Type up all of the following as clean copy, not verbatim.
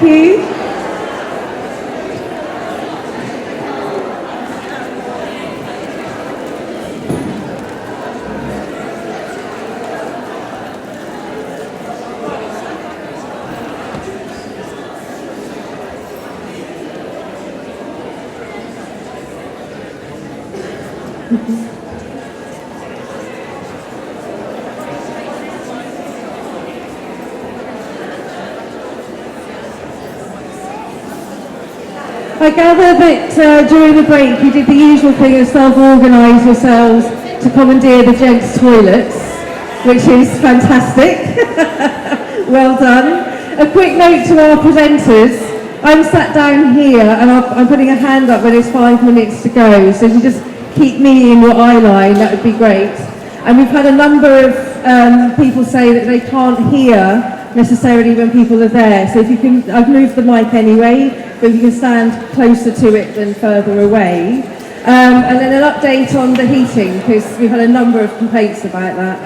Thank you. I gather that during the break you did the usual thing of self-organise yourselves to commandeer the gents' toilets, which is fantastic. Well done. A quick note to our presenters. I'm sat down here and I'm putting a hand up when it's 5 minutes to go, so if you just keep me in your eye line, that would be great. And we've had a number of people say that they can't hear necessarily when people are there, so if you can, I've moved the mic anyway, but if you can stand closer to it than further away. And then an update on the heating, because we've had a number of complaints about that.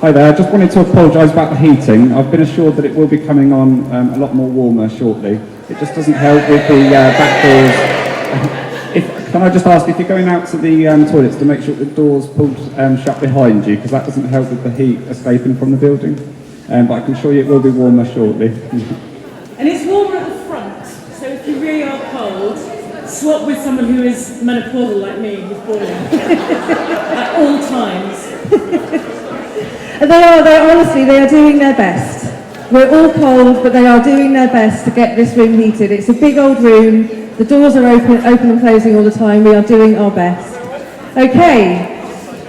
Hi there, I just wanted to apologise about the heating. I've been assured that it will be coming on a lot more warmer shortly. It just doesn't help with the back doors. Can I just ask if you're going out to the toilets to make sure the doors pulled shut behind you, because that doesn't help with the heat escaping from the building. But I can assure you it will be warmer shortly. And it's warmer at the front, so if you really are cold, swap with someone who is menopausal like me, who's boiling at all times. Honestly, they are doing their best. We're all cold, but they are doing their best to get this room heated. It's a big old room, the doors are open and closing all the time, we are doing our best. Okay,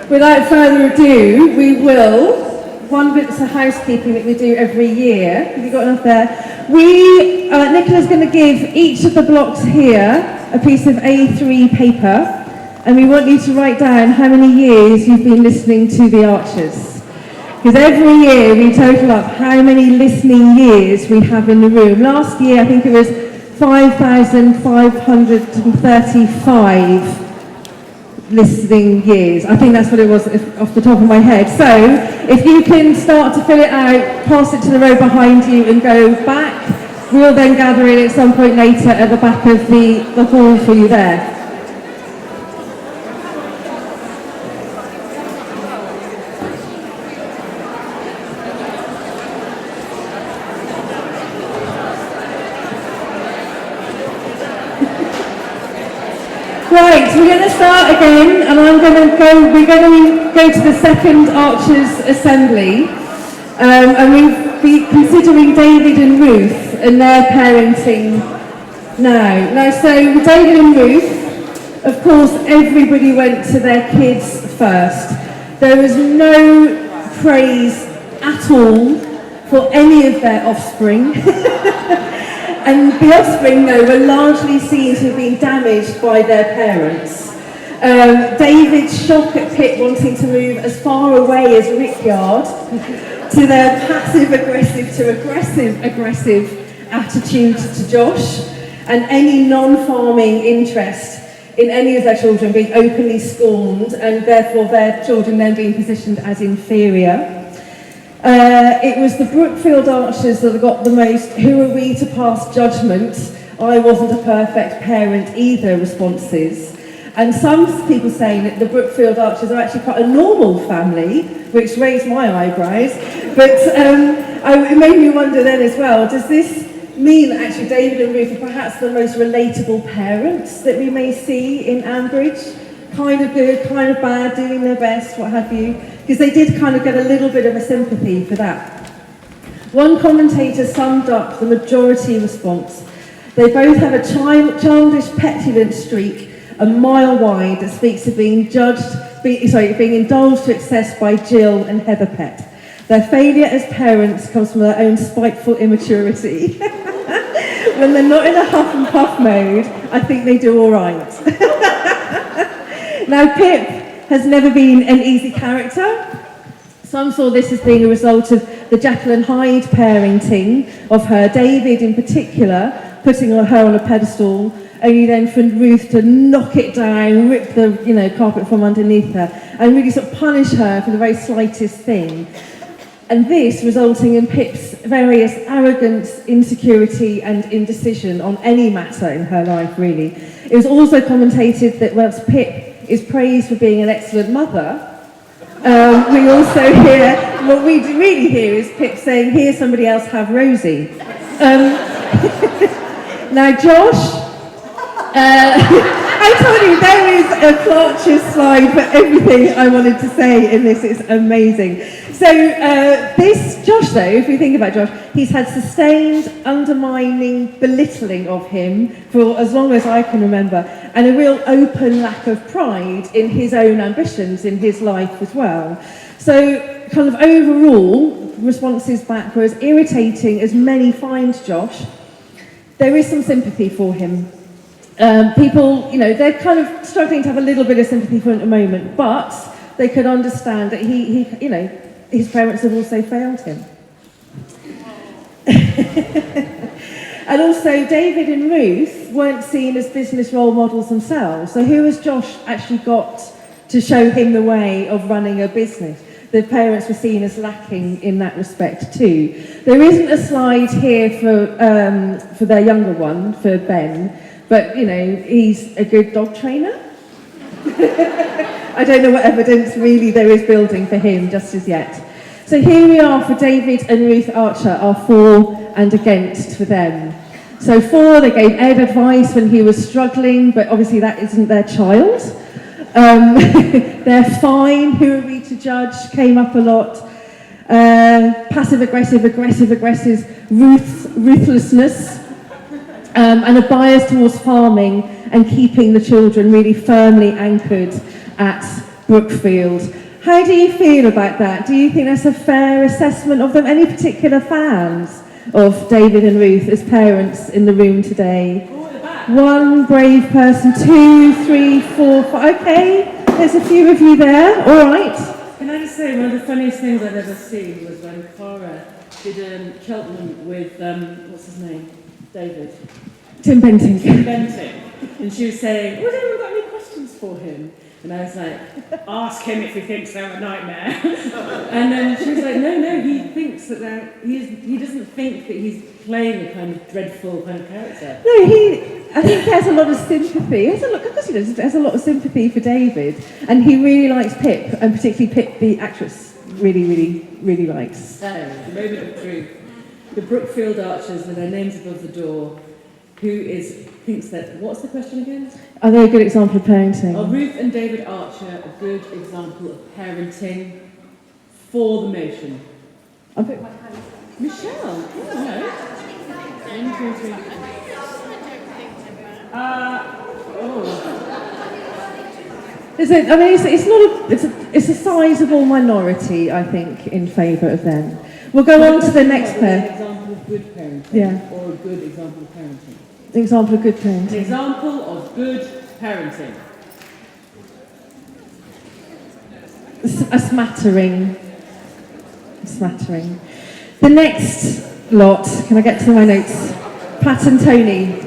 without further ado, we will, one bit of housekeeping that we do every year. Have you got enough there? Nicola's going to give each of the blocks here a piece of A3 paper, and we want you to write down how many years you've been listening to the Archers. Because every year we total up how many listening years we have in the room. Last year I think it was 5,535 listening years. I think that's what it was off the top of my head. So if you can start to fill it out, pass it to the row behind you and go back, we'll then gather it at some point later at the back of the hall for you there. Right, we're going to start again, and we're going to go to the second Archers Assembly, and we'll be considering David and Ruth and their parenting now. So David and Ruth, of course, everybody went to their kids first. There was no praise at all for any of their offspring. And the offspring, though, were largely seen to have been damaged by their parents. David's shock at Pip wanting to move as far away as Rickyard, to their passive-aggressive to aggressive attitude to Josh, and any non-farming interest in any of their children being openly scorned, and therefore their children then being positioned as inferior. It was the Brookfield Archers that got the most "who are we to pass judgment, I wasn't a perfect parent either" responses. And some people saying that the Brookfield Archers are actually quite a normal family, which raised my eyebrows. But it made me wonder then as well, does this mean that actually David and Ruth are perhaps the most relatable parents that we may see in Ambridge? Kind of good, kind of bad, doing their best, what have you? Because they did kind of get a little bit of a sympathy for that. One commentator summed up the majority response. They both have a childish petulant streak a mile wide that speaks of being indulged to excess by Jill and Heather Pett. Their failure as parents comes from their own spiteful immaturity. When they're not in a huff and puff mode, I think they do all right. Now, Pip has never been an easy character. Some saw this as being a result of the Jekyll and Hyde parenting of her, David in particular, putting her on a pedestal, only then for Ruth to knock it down, rip the carpet from underneath her, and really sort of punish her for the very slightest thing. and this resulting in Pip's various arrogance, insecurity and indecision on any matter in her life, really. It was also commentated that whilst Pip is praised for being an excellent mother, we also hear, what we really hear is Pip saying, "Here's somebody else have Rosie." Now Josh, I told you there is a Clark's slide for everything I wanted to say in this. It's amazing. So this Josh, though, if we think about Josh, he's had sustained undermining, belittling of him for as long as I can remember, and a real open lack of pride in his own ambitions in his life as well. So kind of overall, responses back were as irritating as many find Josh. There is some sympathy for him. People, they're kind of struggling to have a little bit of sympathy for him at the moment, but they could understand that he his parents have also failed him. And also, David and Ruth weren't seen as business role models themselves. So who has Josh actually got to show him the way of running a business? The parents were seen as lacking in that respect too. There isn't a slide here for their younger one, for Ben, but he's a good dog trainer. I don't know what evidence really there is building for him just as yet. So here we are for David and Ruth Archer, our for and against for them. So for, they gave Ed advice when he was struggling, but obviously that isn't their child. They're fine, who are we to judge, came up a lot. Passive-aggressive, aggressive, ruthlessness, and a bias towards farming and keeping the children really firmly anchored at Brookfield. How do you feel about that? Do you think that's a fair assessment of them? Any particular fans of David and Ruth as parents in the room today? One brave person, 2, 3, 4, 5. Okay, there's a few of you there. All right. Can I just say, one of the funniest things I've ever seen was when Cara did Cheltenham with, what's his name? David. Tim Benting. And she was saying, has anyone got any questions for him? And I was like, ask him if he thinks they're a nightmare. And then she was like, no, he thinks that he doesn't think that he's playing a kind of dreadful kind of character. No, I think he has a lot of sympathy. Of course he does. He has a lot of sympathy for David. And he really likes Pip, and particularly Pip, the actress, really, really, really likes. So, the moment of truth. The Brookfield Archers with their names above the door, thinks that, what's the question again? Are they a good example of parenting? Are Ruth and David Archer a good example of parenting? For the motion. I'll put my hand. Michelle, oh, no. 1, 2, 3. It's a sizable minority, I think, in favour of them. We'll go on to the next pair. An example of good parenting, or a good example of parenting. Example of good parenting. An example of good parenting. A smattering. The next lot, can I get to my notes? Pat and Tony.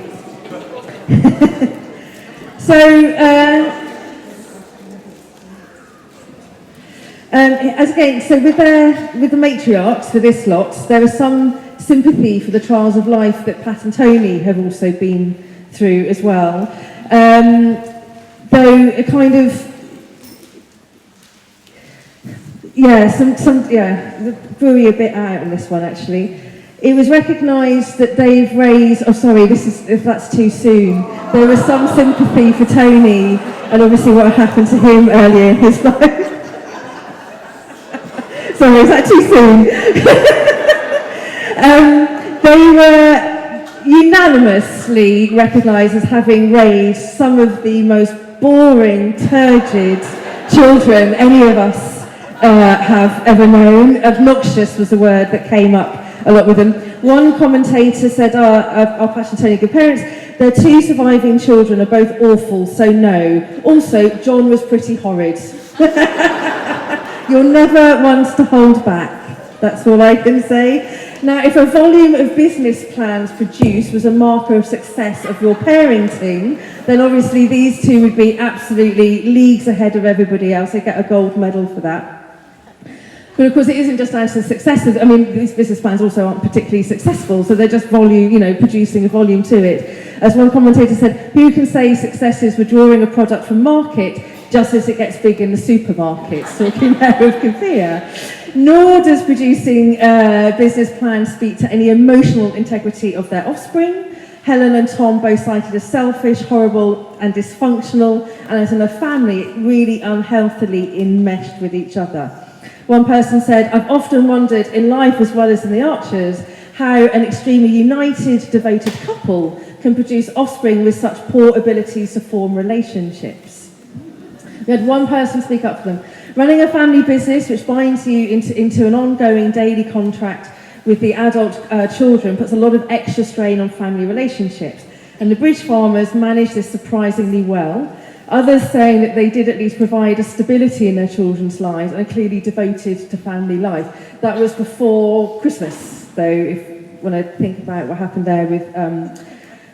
So with the matriarchs for this lot, there is some sympathy for the trials of life that Pat and Tony have also been through as well. Though a kind of buoy a bit out on this one actually. It was recognised that they've raised, if that's too soon, there was some sympathy for Tony and obviously what happened to him earlier in his life. Sorry, is that too soon? They were unanimously recognised as having raised some of the most boring, turgid children any of us have ever known. Obnoxious was the word that came up a lot with them. One commentator said, our Pat and Tony good parents, their 2 surviving children are both awful, so no. Also, John was pretty horrid. You're never ones to hold back. That's all I can say. Now, if a volume of business plans produced was a marker of success of your parenting, then obviously these 2 would be absolutely leagues ahead of everybody else. They get a gold medal for that. But of course, it isn't just down to the successes. I mean, these business plans also aren't particularly successful, so they're just producing a volume to it. As one commentator said, who can say successes were drawing a product from market just as it gets big in the supermarkets, talking there of Conthea. Nor does producing business plans speak to any emotional integrity of their offspring. Helen and Tom both cited as selfish, horrible and dysfunctional, and as in a family, really unhealthily enmeshed with each other. One person said, I've often wondered in life as well as in the Archers, how an extremely united, devoted couple can produce offspring with such poor abilities to form relationships. We had one person speak up for them. Running a family business which binds you into an ongoing daily contract with the adult children puts a lot of extra strain on family relationships. And the Bridge farmers managed this surprisingly well. Others saying that they did at least provide a stability in their children's lives and are clearly devoted to family life. That was before Christmas, though, when I think about what happened there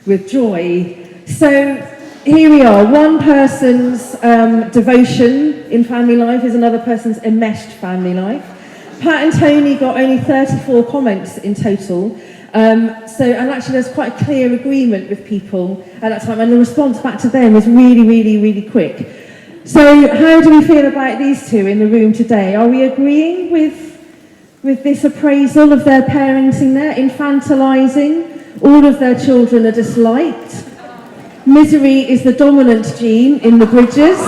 with Joy. So here we are. One person's devotion in family life is another person's enmeshed family life. Pat and Tony got only 34 comments in total. And actually there's quite a clear agreement with people at that time, and the response back to them was really, really, really quick. So how do we feel about these two in the room today? Are we agreeing with this appraisal of their parenting there? Infantilising, all of their children are disliked. Misery is the dominant gene in the Bridges.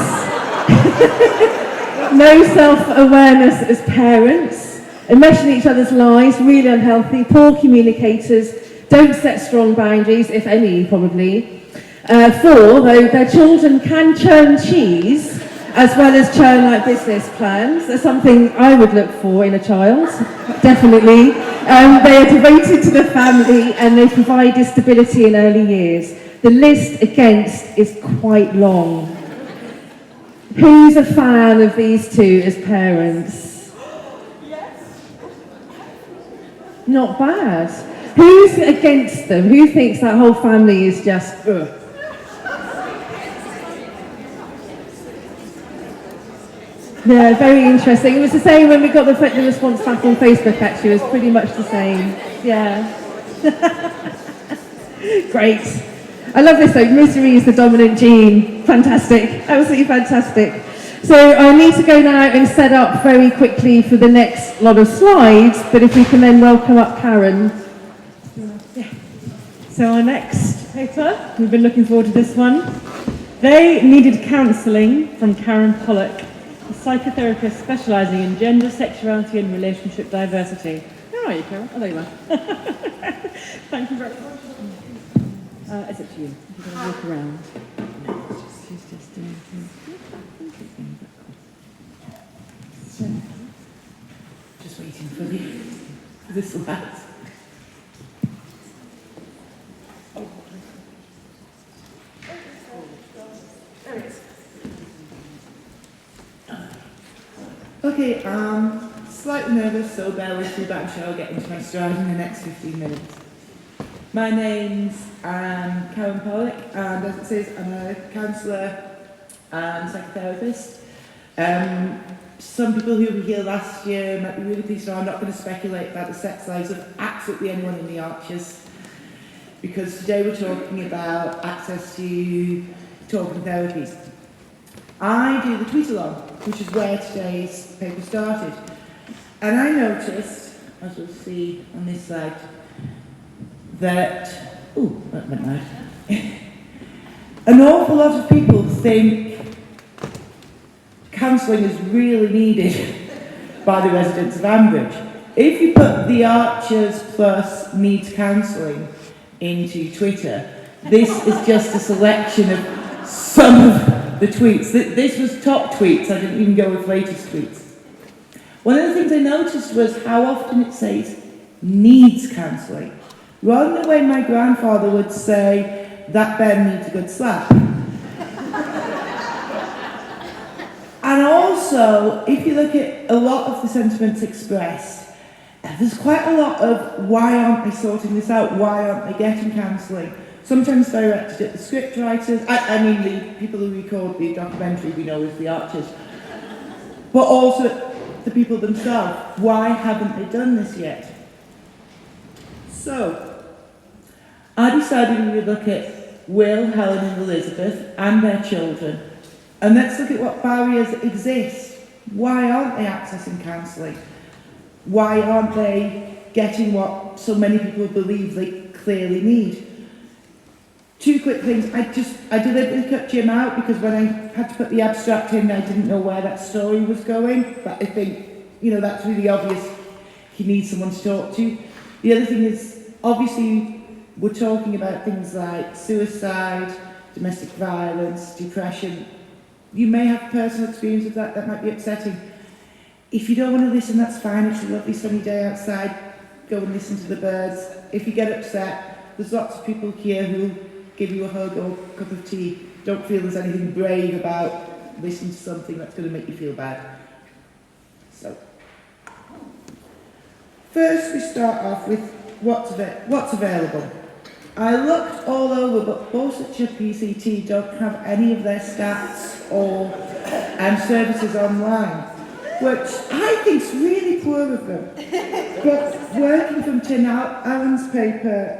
No self-awareness as parents. Enmeshing each other's lives, really unhealthy, poor communicators, don't set strong boundaries, if any, probably. 4, though, their children can churn cheese, as well as churn like business plans. That's something I would look for in a child, definitely. They are devoted to the family, and they provide stability in early years. The list against is quite long. Who's a fan of these two as parents? Not bad. Who's against them? Who thinks that whole family is just, ugh? Yeah, very interesting. It was the same when we got the response back on Facebook, actually. It was pretty much the same. Yeah. Great. I love this though. Misery is the dominant gene. Fantastic. Absolutely fantastic. So I need to go now and set up very quickly for the next lot of slides, but if we can then welcome up Karen. Yeah. So our next paper, we've been looking forward to this one. They Needed Counselling from Karen Pollock, a psychotherapist specialising in gender, sexuality and relationship diversity. Where are you, Karen? Oh, there you are. Thank you very much. It's up to you. You're going to walk around. She's just doing things. Just waiting for the slides. Okay, slightly nervous, so bear with me, but I'm sure I'll get into my stride in the next 15 minutes. My name's Karen Pollock, and as it says, I'm a counsellor and psychotherapist. Some people who were here last year might be really pleased to know I'm not going to speculate about the sex lives of absolutely anyone in the Archers, because today we're talking about access to talking therapies. I do the tweet-along, which is where today's paper started. And I noticed, as we'll see on this slide, that, that went loud. An awful lot of people think counselling is really needed by the residents of Ambridge. If you put the Archers plus needs counselling into Twitter, this is just a selection of some of the tweets. This was top tweets, I didn't even go with latest tweets. One of the things I noticed was how often it says needs counselling, rather than the way my grandfather would say, that Ben needs a good slap. And also, if you look at a lot of the sentiments expressed, there's quite a lot of why aren't they sorting this out, why aren't they getting counselling? Sometimes directed at the script writers, I mean the people who record the documentary we know as the Archers, but also the people themselves. Why haven't they done this yet? So, I decided we would look at Will, Helen and Elizabeth and their children, and let's look at what barriers exist. Why aren't they accessing counselling? Why aren't they getting what so many people believe they clearly need? Two quick things. I deliberately cut Jim out because when I had to put the abstract in, I didn't know where that story was going. But I think, that's really obvious. He needs someone to talk to. The other thing is, obviously, we're talking about things like suicide, domestic violence, depression. You may have personal experience of that might be upsetting. If you don't want to listen, that's fine. It's a lovely sunny day outside. Go and listen to the birds. If you get upset, there's lots of people here who will give you a hug or a cup of tea. Don't feel there's anything brave about listening to something that's going to make you feel bad. So, first we start off with what's available. I looked all over, but Borsetshire PCT don't have any of their stats or services online, which I think is really poor of them. But working from Tim Allen's paper,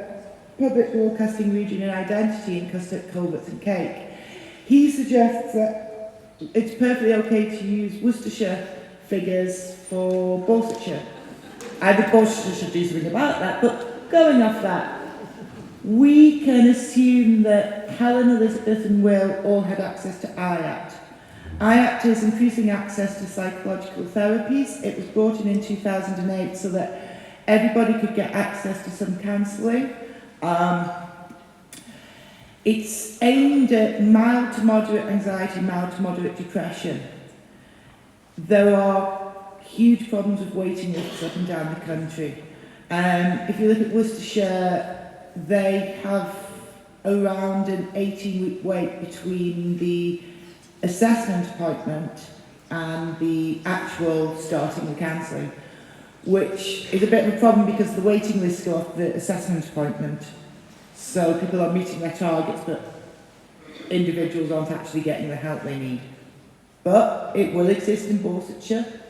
Public Broadcasting Region and Identity in Custard, Culverts and Cake, he suggests that it's perfectly okay to use Worcestershire figures for Borsetshire. I think Borsetshire should do something about that, but going off that, we can assume that Helen, Elizabeth and Will all had access to IACT. IACT is increasing access to psychological therapies. It was brought in 2008 so that everybody could get access to some counselling. It's aimed at mild to moderate anxiety, mild to moderate depression. There are huge problems with waiting lists up and down the country. If you look at Worcestershire, they have around an 18-week wait between the assessment appointment and the actual starting of counselling, which is a bit of a problem because the waiting lists go off the assessment appointment. So people are meeting their targets, but individuals aren't actually getting the help they need. But it will exist in Borsetshire.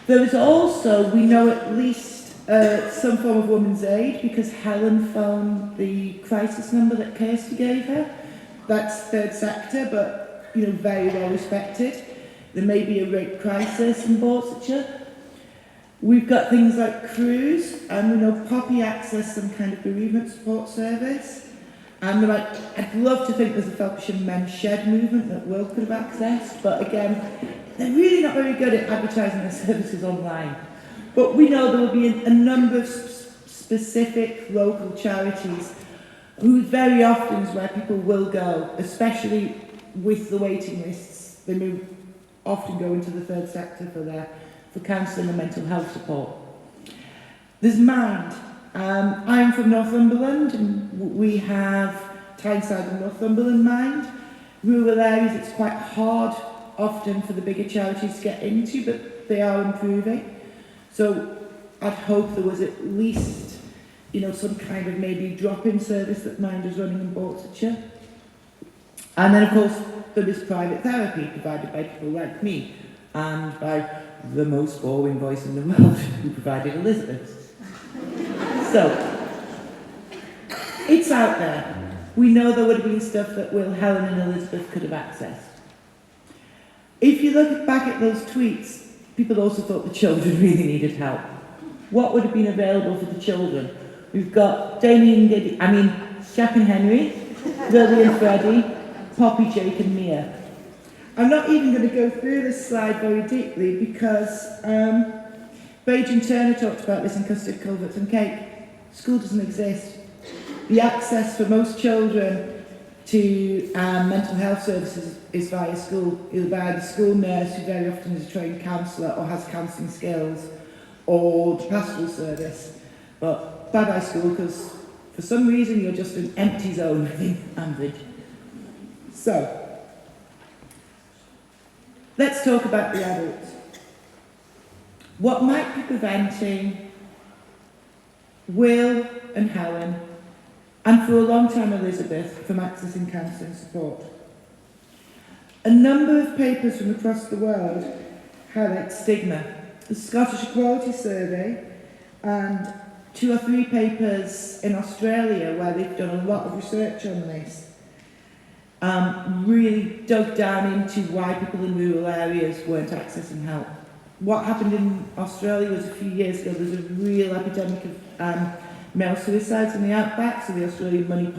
There is also, we know at least some form of woman's aid because Helen phoned the crisis number that Kirsty gave her. That's third sector, but very well respected. There may be a rape crisis in Borsetshire. We've got things like Cruise, and we know Poppy access some kind of bereavement support service. And I'd love to think there's a Felpshire Men's Shed movement that Will could have accessed, but again, they're really not very good at advertising their services online. But we know there will be a number of specific local charities who very often is where people will go, especially with the waiting lists. They often go into the third sector for counselling and mental health support. There's Mind. I'm from Northumberland and we have Tyneside and Northumberland Mind. Rural areas it's quite hard often for the bigger charities to get into, but they are improving. So I'd hope there was at least, some kind of maybe drop-in service that Mind is running in Borsetshire. And then, of course, there is private therapy provided by people like me and by the most boring voice in the world who provided Elizabeth. So, it's out there. We know there would have been stuff that Will, Helen and Elizabeth could have accessed. If you look back at those tweets, people also thought the children really needed help. What would have been available for the children? We've got Jack and Henry, Lily and Freddie, Poppy, Jake and Mia. I'm not even going to go through this slide very deeply because Page and Turner talked about this in Custard, Culverts and Cake. School doesn't exist. The access for most children to mental health services is via school, either by the school nurse, who very often is a trained counsellor or has counselling skills, or the pastoral service. But bye-bye school, because for some reason you're just an empty zone within Ambridge. So, let's talk about the adults. What might be preventing Will and Helen, and for a long time Elizabeth, from accessing counselling support? A number of papers from across the world highlight stigma. The Scottish Equality Survey and 2 or 3 papers in Australia where they've done a lot of research on this really dug down into why people in rural areas weren't accessing help. What happened in Australia was a few years ago, there was a real epidemic of male suicides in the outback, so the Australian government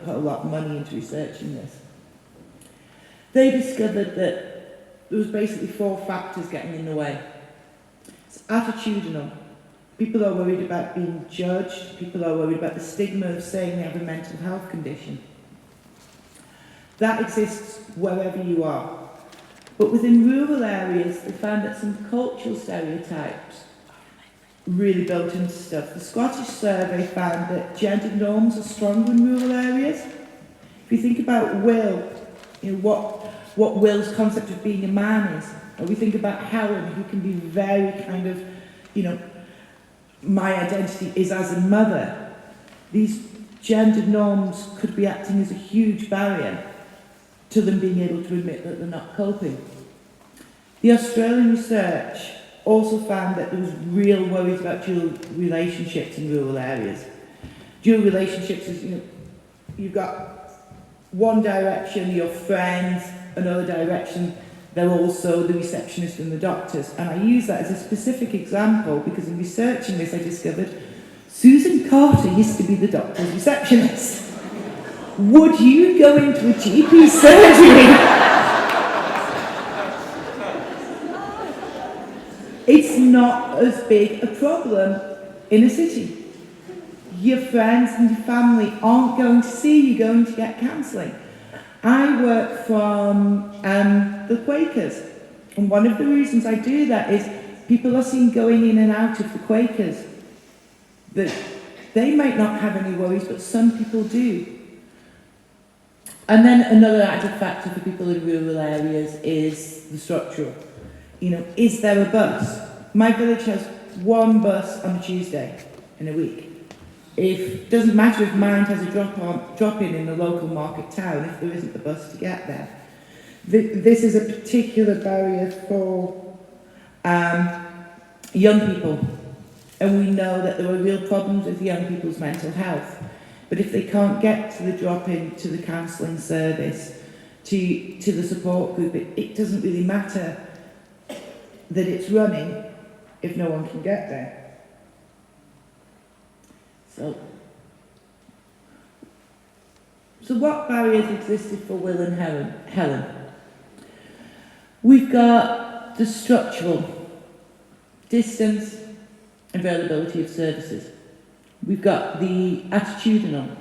put a lot of money into researching this. They discovered that there was basically 4 factors getting in the way. It's attitudinal. People are worried about being judged. People are worried about the stigma of saying they have a mental health condition. That exists wherever you are. But within rural areas, they found that some cultural stereotypes really built into stuff. The Scottish survey found that gender norms are stronger in rural areas. If you think about Will, what Will's concept of being a man is, or we think about Helen, who can be very kind of, my identity is as a mother. These gender norms could be acting as a huge barrier to them being able to admit that they're not coping. The Australian research also found that there was real worries about dual relationships in rural areas. Dual relationships is, you've got one direction, your friends, another direction, they're also the receptionist and the doctors. And I use that as a specific example because in researching this I discovered Susan Carter used to be the doctor's receptionist. Would you go into a GP surgery? It's not as big a problem in a city. Your friends and your family aren't going to see you going to get counselling. I work from the Quakers, and one of the reasons I do that is people are seen going in and out of the Quakers. That they might not have any worries, but some people do. And then another added factor for people in rural areas is the structural. Is there a bus? My village has 1 bus on a Tuesday in a week. It doesn't matter if mine has a drop-in in the local market town if there isn't a bus to get there. This is a particular barrier for young people. And we know that there are real problems with young people's mental health. But if they can't get to the drop-in, to the counselling service, to the support group, it doesn't really matter that it's running if no one can get there. So what barriers existed for Will and Helen? We've got the structural, distance, availability of services. We've got the attitudinal,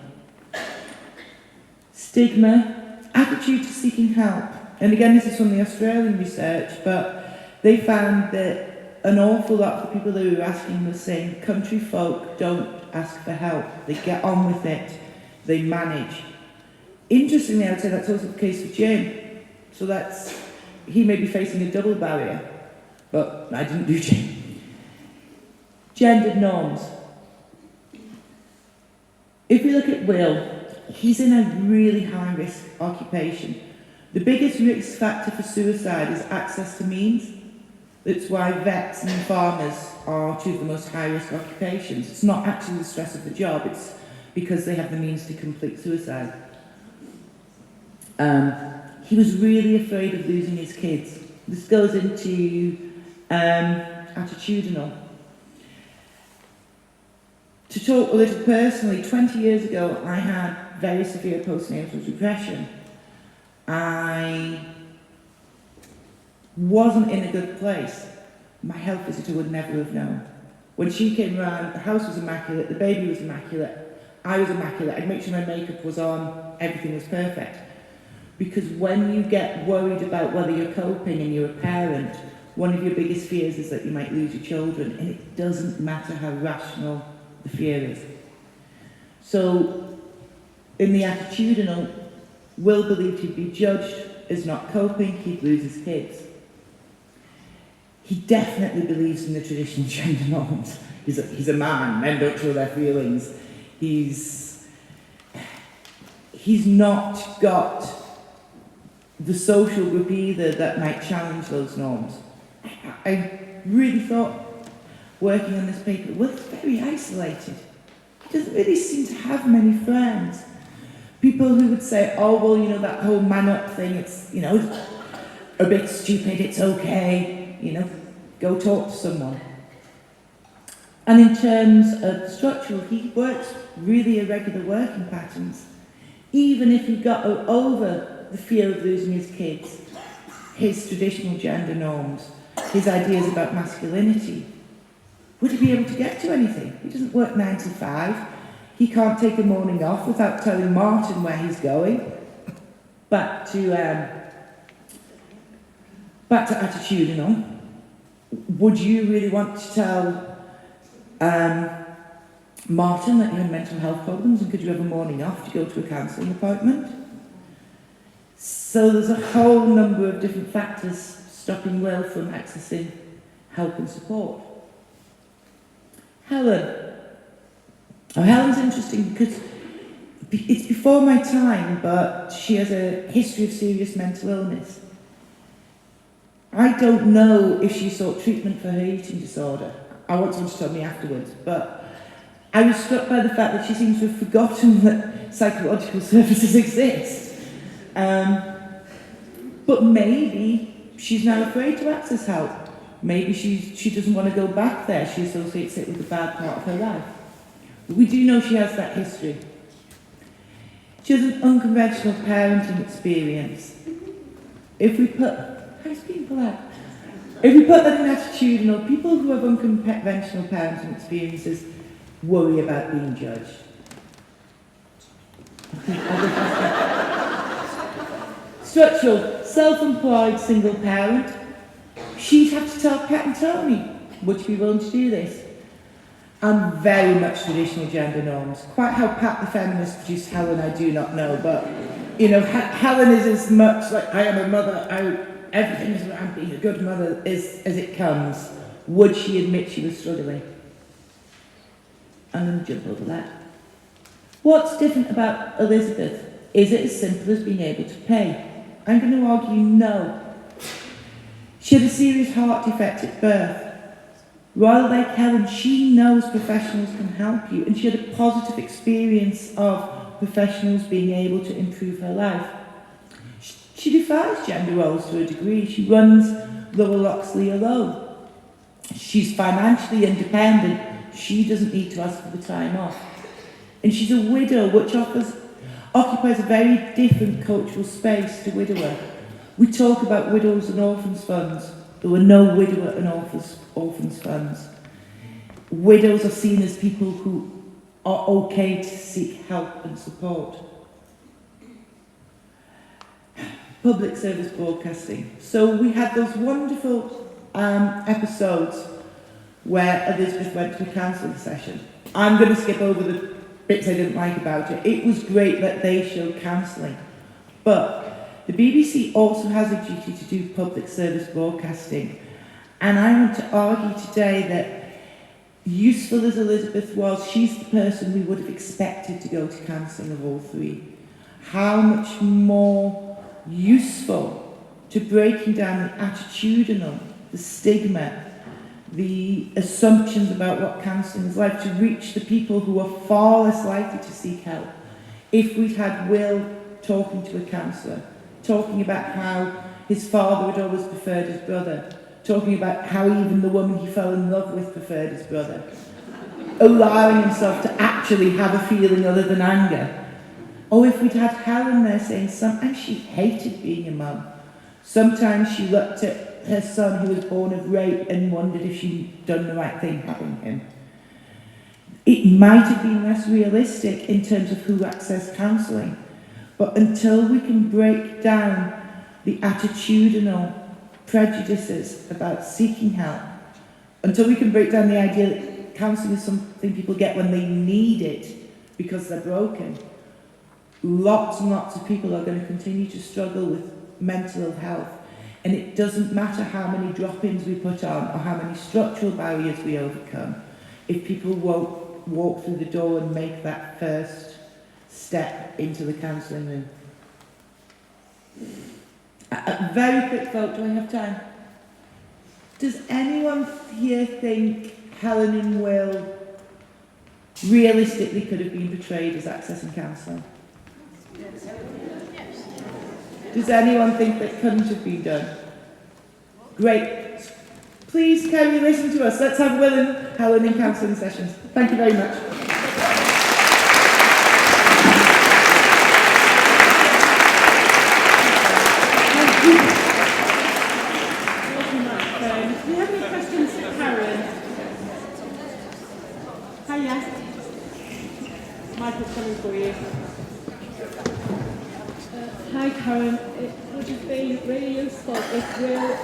stigma, attitude to seeking help. And again, this is from the Australian research, but they found that an awful lot of the people who were asking were saying country folk don't ask for help. They get on with it. They manage. Interestingly, I would say that's also the case for Jim. So he may be facing a double barrier, but I didn't do Jim. Gendered norms. If we look at Will, he's in a really high-risk occupation. The biggest risk factor for suicide is access to means. That's why vets and farmers are 2 of the most high-risk occupations. It's not actually the stress of the job, it's because they have the means to complete suicide. He was really afraid of losing his kids. This goes into attitudinal. To talk a little personally, 20 years ago I had very severe postnatal depression. I wasn't in a good place. My health visitor would never have known. When she came round, the house was immaculate, the baby was immaculate, I was immaculate, I'd make sure my makeup was on, everything was perfect. Because when you get worried about whether you're coping and you're a parent, one of your biggest fears is that you might lose your children, and it doesn't matter how rational the fear is. So, in the attitudinal, Will believed he'd be judged as not coping, he'd lose his kids. He definitely believes in the traditional gender norms. He's a man, men don't show their feelings. He's not got the social group either that might challenge those norms. I really thought, working on this paper, well, it's very isolated. He doesn't really seem to have many friends. People who would say, oh, well, you know, that whole man-up thing, it's, you know, a bit stupid, it's okay, you know, go talk to someone. And in terms of structural, he works really irregular working patterns. Even if he got over the fear of losing his kids, his traditional gender norms, his ideas about masculinity, would he be able to get to anything? He doesn't work 9 to 5. He can't take a morning off without telling Martin where he's going. Back to attitudinal. Would you really want to tell Martin that you had mental health problems and could you have a morning off to go to a counselling appointment? So there's a whole number of different factors stopping Will from accessing help and support. Helen. Oh, Helen's interesting because it's before my time, but she has a history of serious mental illness. I don't know if she sought treatment for her eating disorder. I want someone to tell me afterwards, but I was struck by the fact that she seems to have forgotten that psychological services exist. But maybe she's now afraid to access help. Maybe she doesn't want to go back there. She associates it with the bad part of her life. But we do know she has that history. She has an unconventional parenting experience. If we put that in attitudinal, people who have unconventional parenting experiences worry about being judged. Structural, self-employed single parent. She'd have to tell Pat and Tony, would you be willing to do this? And very much traditional gender norms. Quite how Pat the feminist produced Helen, I do not know, but, you know, Helen is as much like, I am a mother, everything is around being a good mother as it comes. Would she admit she was struggling? I'm going to jump over that. What's different about Elizabeth? Is it as simple as being able to pay? I'm going to argue no. She had a serious heart defect at birth. Rather like Helen, she knows professionals can help you, and she had a positive experience of professionals being able to improve her life. She defies gender roles to a degree. She runs Laurel Loxley alone. She's financially independent. She doesn't need to ask for the time off. And she's a widow, which occupies a very different cultural space to widower. We talk about widows and orphans funds. There were no widower and orphans funds. Widows are seen as people who are okay to seek help and support. Public service broadcasting. So we had those wonderful episodes where Elizabeth went to a counselling session. I'm going to skip over the bits I didn't like about it. It was great that they showed counselling, but the BBC also has a duty to do public service broadcasting. And I want to argue today that, useful as Elizabeth was, she's the person we would have expected to go to counselling of all three. How much more useful to breaking down the attitudinal, the stigma, the assumptions about what counselling is like, to reach the people who are far less likely to seek help. If we'd had Will talking to a counsellor, talking about how his father had always preferred his brother, talking about how even the woman he fell in love with preferred his brother, allowing himself to actually have a feeling other than anger. Or if we'd had Helen there saying sometimes she hated being a mum. Sometimes she looked at her son who was born of rape and wondered if she'd done the right thing having him. It might have been less realistic in terms of who accessed counselling, but until we can break down the attitudinal prejudices about seeking help, until we can break down the idea that counselling is something people get when they need it because they're broken, lots and lots of people are going to continue to struggle with mental ill health. And it doesn't matter how many drop-ins we put on or how many structural barriers we overcome, if people won't walk through the door and make that first step into the counselling room. A very quick vote, do I have time? Does anyone here think Helen and Will realistically could have been portrayed as accessing counselling? Does anyone think that couldn't have been done? Great. Please can you listen to us? Let's have Will and Helen in counselling sessions. Thank you very much. Do you have any questions for Karen? Hiya. Michael's coming for you. Hi Karen, it would have been really useful if Will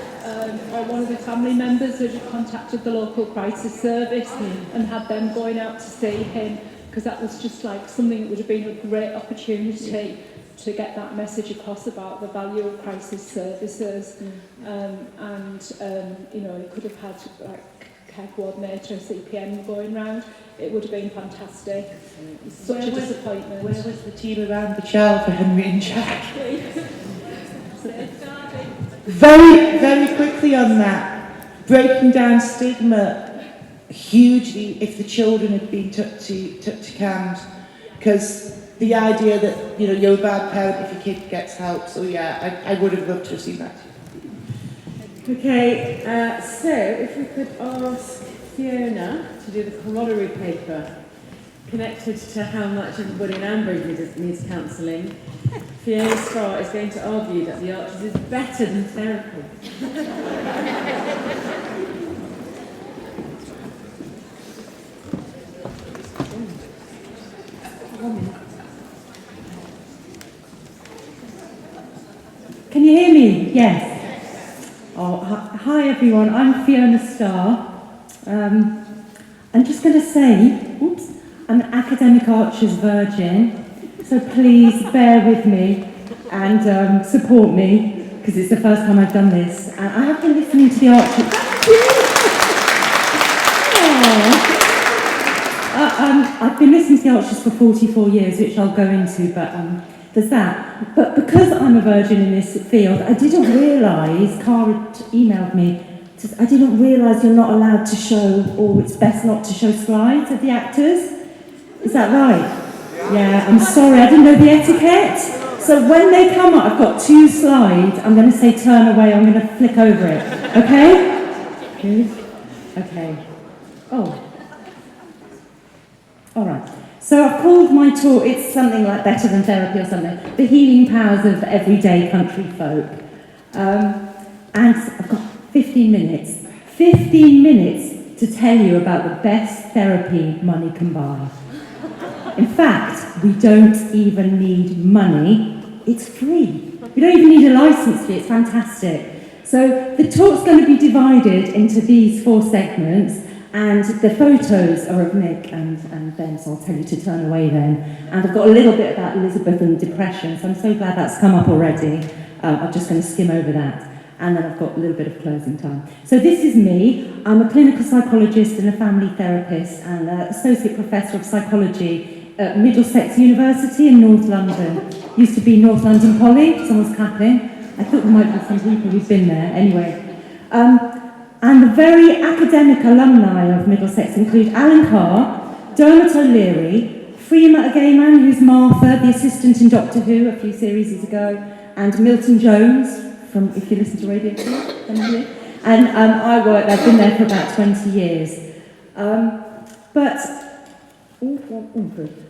or one of the family members had contacted the local crisis service and had them going out to see him, because that was just like something that would have been a great opportunity to get that message across about the value of crisis services. You know, he could have had like care coordinator, CPM going round. It would have been fantastic. Such a disappointment. Where was the team around the child for Henry and Jack? Very, very quickly on that, breaking down stigma hugely if the children had been took to CAMS, because the idea that, you know, you're a bad parent if your kid gets help. So yeah, I would have loved to have seen that. Okay, so if we could ask Fiona to do the corollary paper connected to how much everybody in Ambridge needs counselling. Fiona Starr is going to argue that the Archers is better than therapy. Can you hear me? Yes. Oh, hi everyone, I'm Fiona Starr. I'm just going to say, I'm an academic Archers virgin, so please bear with me and support me, because it's the first time I've done this. And I have been listening to the Archers. I've been listening to the Archers for 44 years, which I'll go into, but there's that. But because I'm a virgin in this field, I didn't realise, Cara emailed me, I didn't realise you're not allowed to show, or it's best not to show slides of the actors. Is that right? Yeah, I'm sorry, I didn't know the etiquette. So when they come up, I've got 2 slides, I'm going to say turn away, I'm going to flick over it. Okay? Good? Okay. Oh. All right. So I've called my talk, it's something like Better Than Therapy or something, The Healing Powers of Everyday Country Folk. And I've got 15 minutes. 15 minutes to tell you about the best therapy money can buy. In fact, we don't even need money. It's free. We don't even need a license fee. It's fantastic. So the talk's going to be divided into these 4 segments, and the photos are of Nick and Ben, so I'll tell you to turn away then. And I've got a little bit about Elizabeth and depression, so I'm so glad that's come up already. I'm just going to skim over that. And then I've got a little bit of closing time. So this is me. I'm a clinical psychologist and a family therapist and associate professor of psychology at Middlesex University in North London. Used to be North London Poly, someone's clapping. I thought there might be some people who've been there. Anyway. And the very academic alumni of Middlesex include Alan Carr, Dermot O'Leary, Freema, a gay man who's Martha, the assistant in Doctor Who a few series ago, and Milton Jones, from, if you listen to Radio 2, and I've been there for about 20 years. But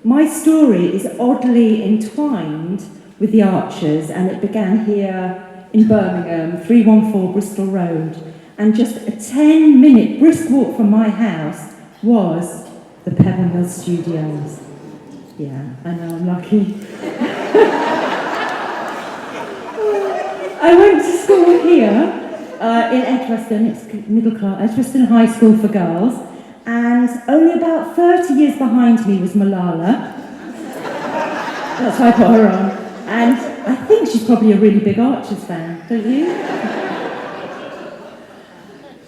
my story is oddly entwined with the Archers, and it began here in Birmingham, 314 Bristol Road, and just a 10-minute brisk walk from my house was the Pebble Mill Studios. Yeah, I know, I'm lucky. I went to school here in Edgbaston, it's middle class, Edgbaston High School for girls, and only about 30 years behind me was Malala. That's why I put her on. And I think she's probably a really big Archers fan, don't you?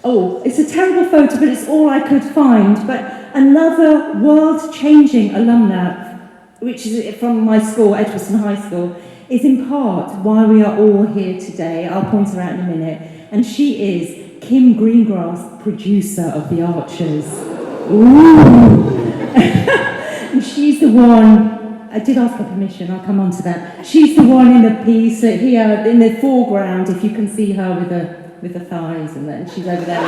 Oh, it's a terrible photo, but it's all I could find. But another world-changing alumna, which is from my school, Edgbaston High School, is in part why we are all here today. I'll point her out in a minute. And she is Kim Greengrass, producer of The Archers. Ooh! And she's the one, I did ask her permission, I'll come on to that. She's the one in the piece here in the foreground, if you can see her with the thighs, and then she's over there.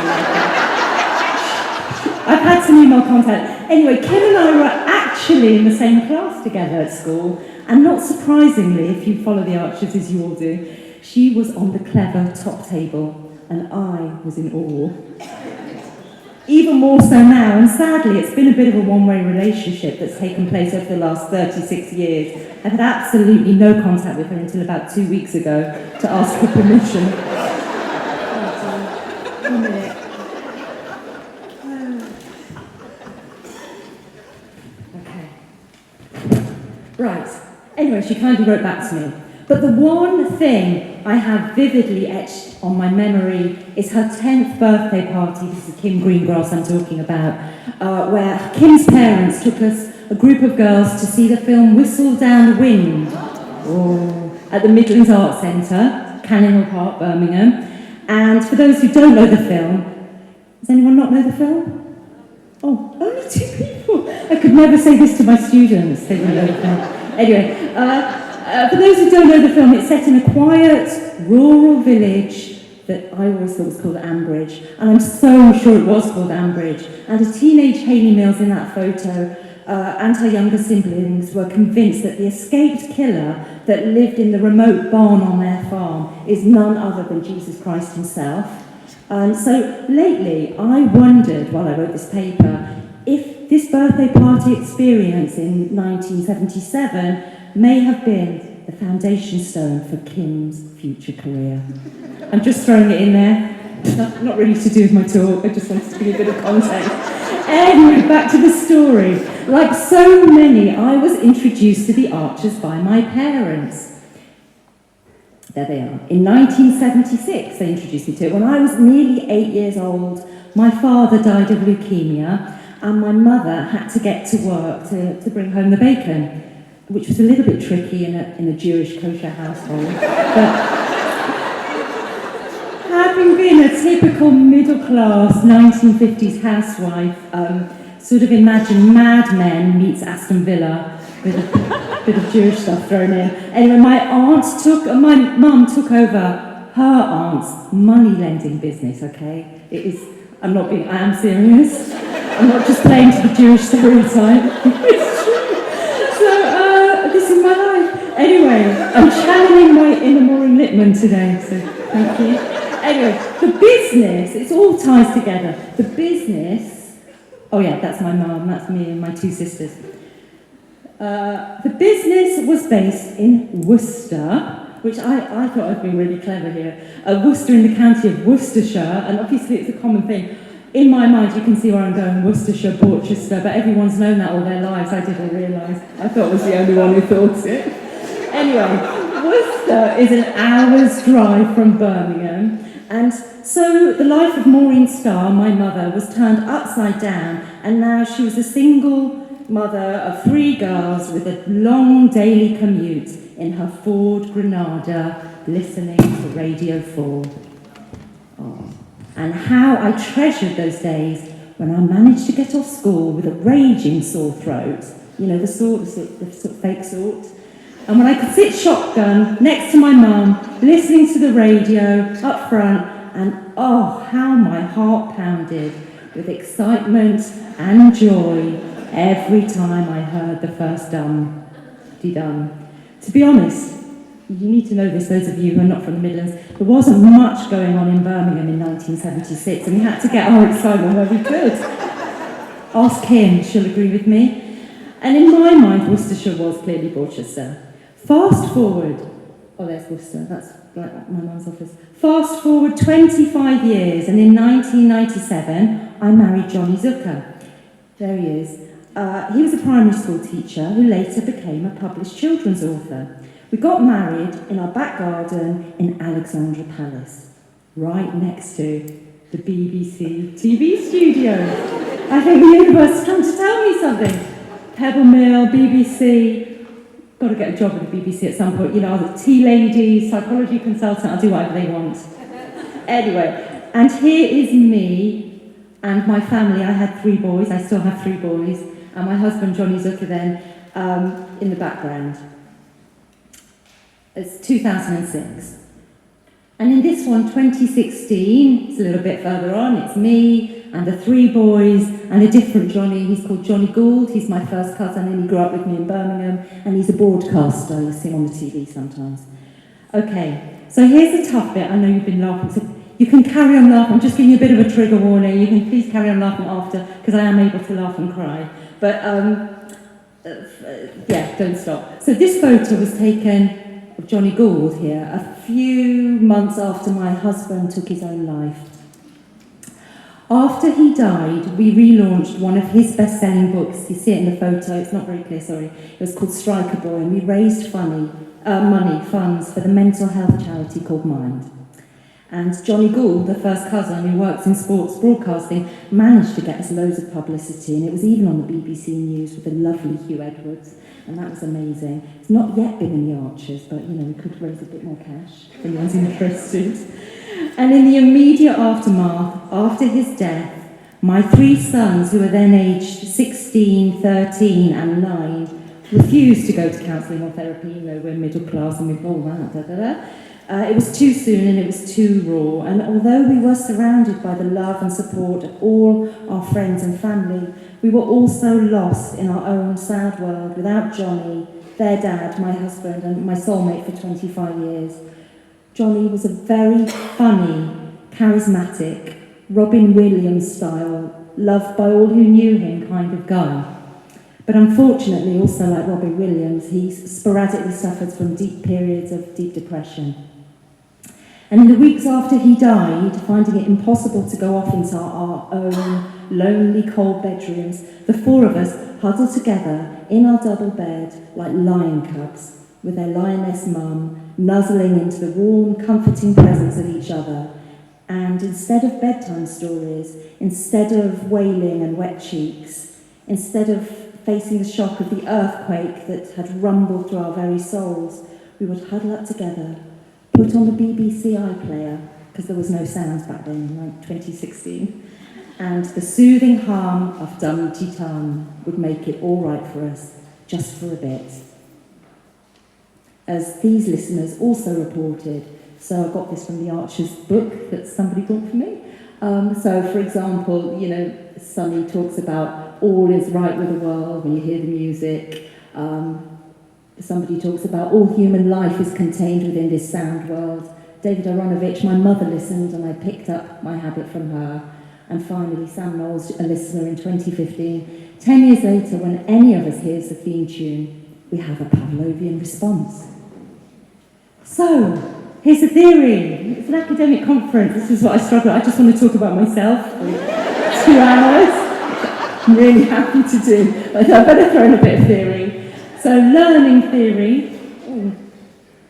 I've had some email contact. Anyway, Kim and I were actually in the same class together at school, and not surprisingly, if you follow The Archers as you all do, she was on the clever top table, and I was in awe. Even more so now, and sadly, it's been a bit of a one-way relationship that's taken place over the last 36 years. I've had absolutely no contact with her until about 2 weeks ago to ask for permission. 1 minute. Okay. Right. Anyway, she kindly wrote back to me. But the one thing I have vividly etched on my memory is her 10th birthday party. This is Kim Greengrass I'm talking about, where Kim's parents took us, a group of girls, to see the film Whistle Down the Wind at the Midlands Arts Centre, Canning Hill Park, Birmingham. And for those who don't know the film, does anyone not know the film? Oh, only 2 people. I could never say this to my students. They wouldn't know the film. Anyway, for those who don't know the film, it's set in a quiet, rural village that I always thought was called Ambridge, and I'm so sure it was called Ambridge. And a teenage Hayley Mills in that photo, and her younger siblings were convinced that the escaped killer that lived in the remote barn on their farm is none other than Jesus Christ himself. And so lately, I wondered, while I wrote this paper, if this birthday party experience in 1977 may have been the foundation stone for Kim's future career. I'm just throwing it in there. Not really to do with my talk, I just wanted to give you a bit of context. Anyway, back to the story. Like so many, I was introduced to The Archers by my parents. There they are. In 1976, they introduced me to it. When I was nearly 8 years old, my father died of leukemia, and my mother had to get to work to bring home the bacon, which was a little bit tricky in a Jewish kosher household. But having been a typical middle-class 1950s housewife, sort of imagine Mad Men meets Aston Villa, with a bit of Jewish stuff thrown in. Anyway, my mum took over her aunt's money-lending business, okay? I am serious. I'm not just playing to the Jewish stereotype. It's true. So, this is my life. Anyway, I'm channeling my inner Maureen Lipman today, so thank you. Anyway, the business, it all ties together. The business, oh yeah, that's my mum, that's me and my 2 sisters. The business was based in Worcester, which I thought I'd been really clever here. Worcester in the county of Worcestershire, and obviously it's a common thing. In my mind, you can see where I'm going, Worcestershire, Portchester, but everyone's known that all their lives, I didn't realise. I thought I was the only one who thought it. Anyway, Worcester is an hour's drive from Birmingham, and so the life of Maureen Starr, my mother, was turned upside down, and now she was a single mother of 3 girls with a long daily commute in her Ford Granada, listening to Radio 4. Oh. And how I treasured those days when I managed to get off school with a raging sore throat, you know, the sort of fake sort, and when I could sit shotgun next to my mum, listening to the radio up front, and oh, how my heart pounded with excitement and joy every time I heard the first dum-de-dum. To be honest, you need to know this, those of you who are not from the Midlands, there wasn't much going on in Birmingham in 1976, and we had to get our excitement where we could. Ask Kim, she'll agree with me. And in my mind, Worcestershire was clearly Portchester. Fast forward, oh, there's Worcester, that's like my mum's office. Fast forward 25 years, and in 1997, I married Johnny Zucker. There he is. He was a primary school teacher who later became a published children's author. We got married in our back garden in Alexandra Palace, right next to the BBC TV studio. I think the universe is trying to tell me something. Pebble Mill, BBC, got to get a job at the BBC at some point. You know, I'll tea lady, psychology consultant, I'll do whatever they want. Anyway, and here is me and my family. I had 3 boys, I still have 3 boys, and my husband, Johnny Zucker, then in the background. It's 2006. And in this one, 2016, it's a little bit further on, it's me and the 3 boys and a different Johnny. He's called Johnny Gould. He's my first cousin and he grew up with me in Birmingham, and he's a broadcaster. You see him on the TV sometimes. Okay, so here's the tough bit. I know you've been laughing, so you can carry on laughing. I'm just giving you a bit of a trigger warning. You can please carry on laughing after, because I am able to laugh and cry. But yeah, don't stop. So this photo was taken of Johnny Gould here a few months after my husband took his own life. After he died, we relaunched one of his best-selling books. You see it in the photo, it's not very clear, sorry. It was called Striker Boy, and we raised funds for the mental health charity called Mind. And Johnny Gould, the first cousin who works in sports broadcasting, managed to get us loads of publicity, and it was even on the BBC News with the lovely Hugh Edwards, and that was amazing. It's not yet been in the Archers, but you know, we could raise a bit more cash if anyone's interested. And in the immediate aftermath, after his death, my 3 sons, who were then aged 16, 13 and 9, refused to go to counselling or therapy. You know, we're middle class and we've all that, it was too soon and it was too raw, and although we were surrounded by the love and support of all our friends and family, we were also lost in our own sad world without Johnny, their dad, my husband, and my soulmate for 25 years. Johnny was a very funny, charismatic, Robin Williams style, loved by all who knew him kind of guy. But unfortunately, also like Robin Williams, he sporadically suffered from deep periods of deep depression. And in the weeks after he died, finding it impossible to go off into our own lonely, cold bedrooms, the 4 of us huddled together in our double bed like lion cubs, with their lioness mum nuzzling into the warm, comforting presence of each other. And instead of bedtime stories, instead of wailing and wet cheeks, instead of facing the shock of the earthquake that had rumbled through our very souls, we would huddle up together, put on the BBC iPlayer, because there was no sounds back then, like 2016, and the soothing hum of Dum Ti Tum would make it all right for us, just for a bit. As these listeners also reported, so I got this from the Archer's book that somebody bought for me. So, for example, you know, Sonny talks about all is right with the world when you hear the music. Somebody talks about all human life is contained within this sound world. David Aronovich, my mother listened and I picked up my habit from her. And finally, Sam Knowles, a listener in 2015. 10 years later, when any of us hears the theme tune, we have a Pavlovian response. So, here's the theory. It's an academic conference. This is what I struggle with. I just want to talk about myself for 2 hours. I'm really happy to do. But I better throw in a bit of theory. So, learning theory.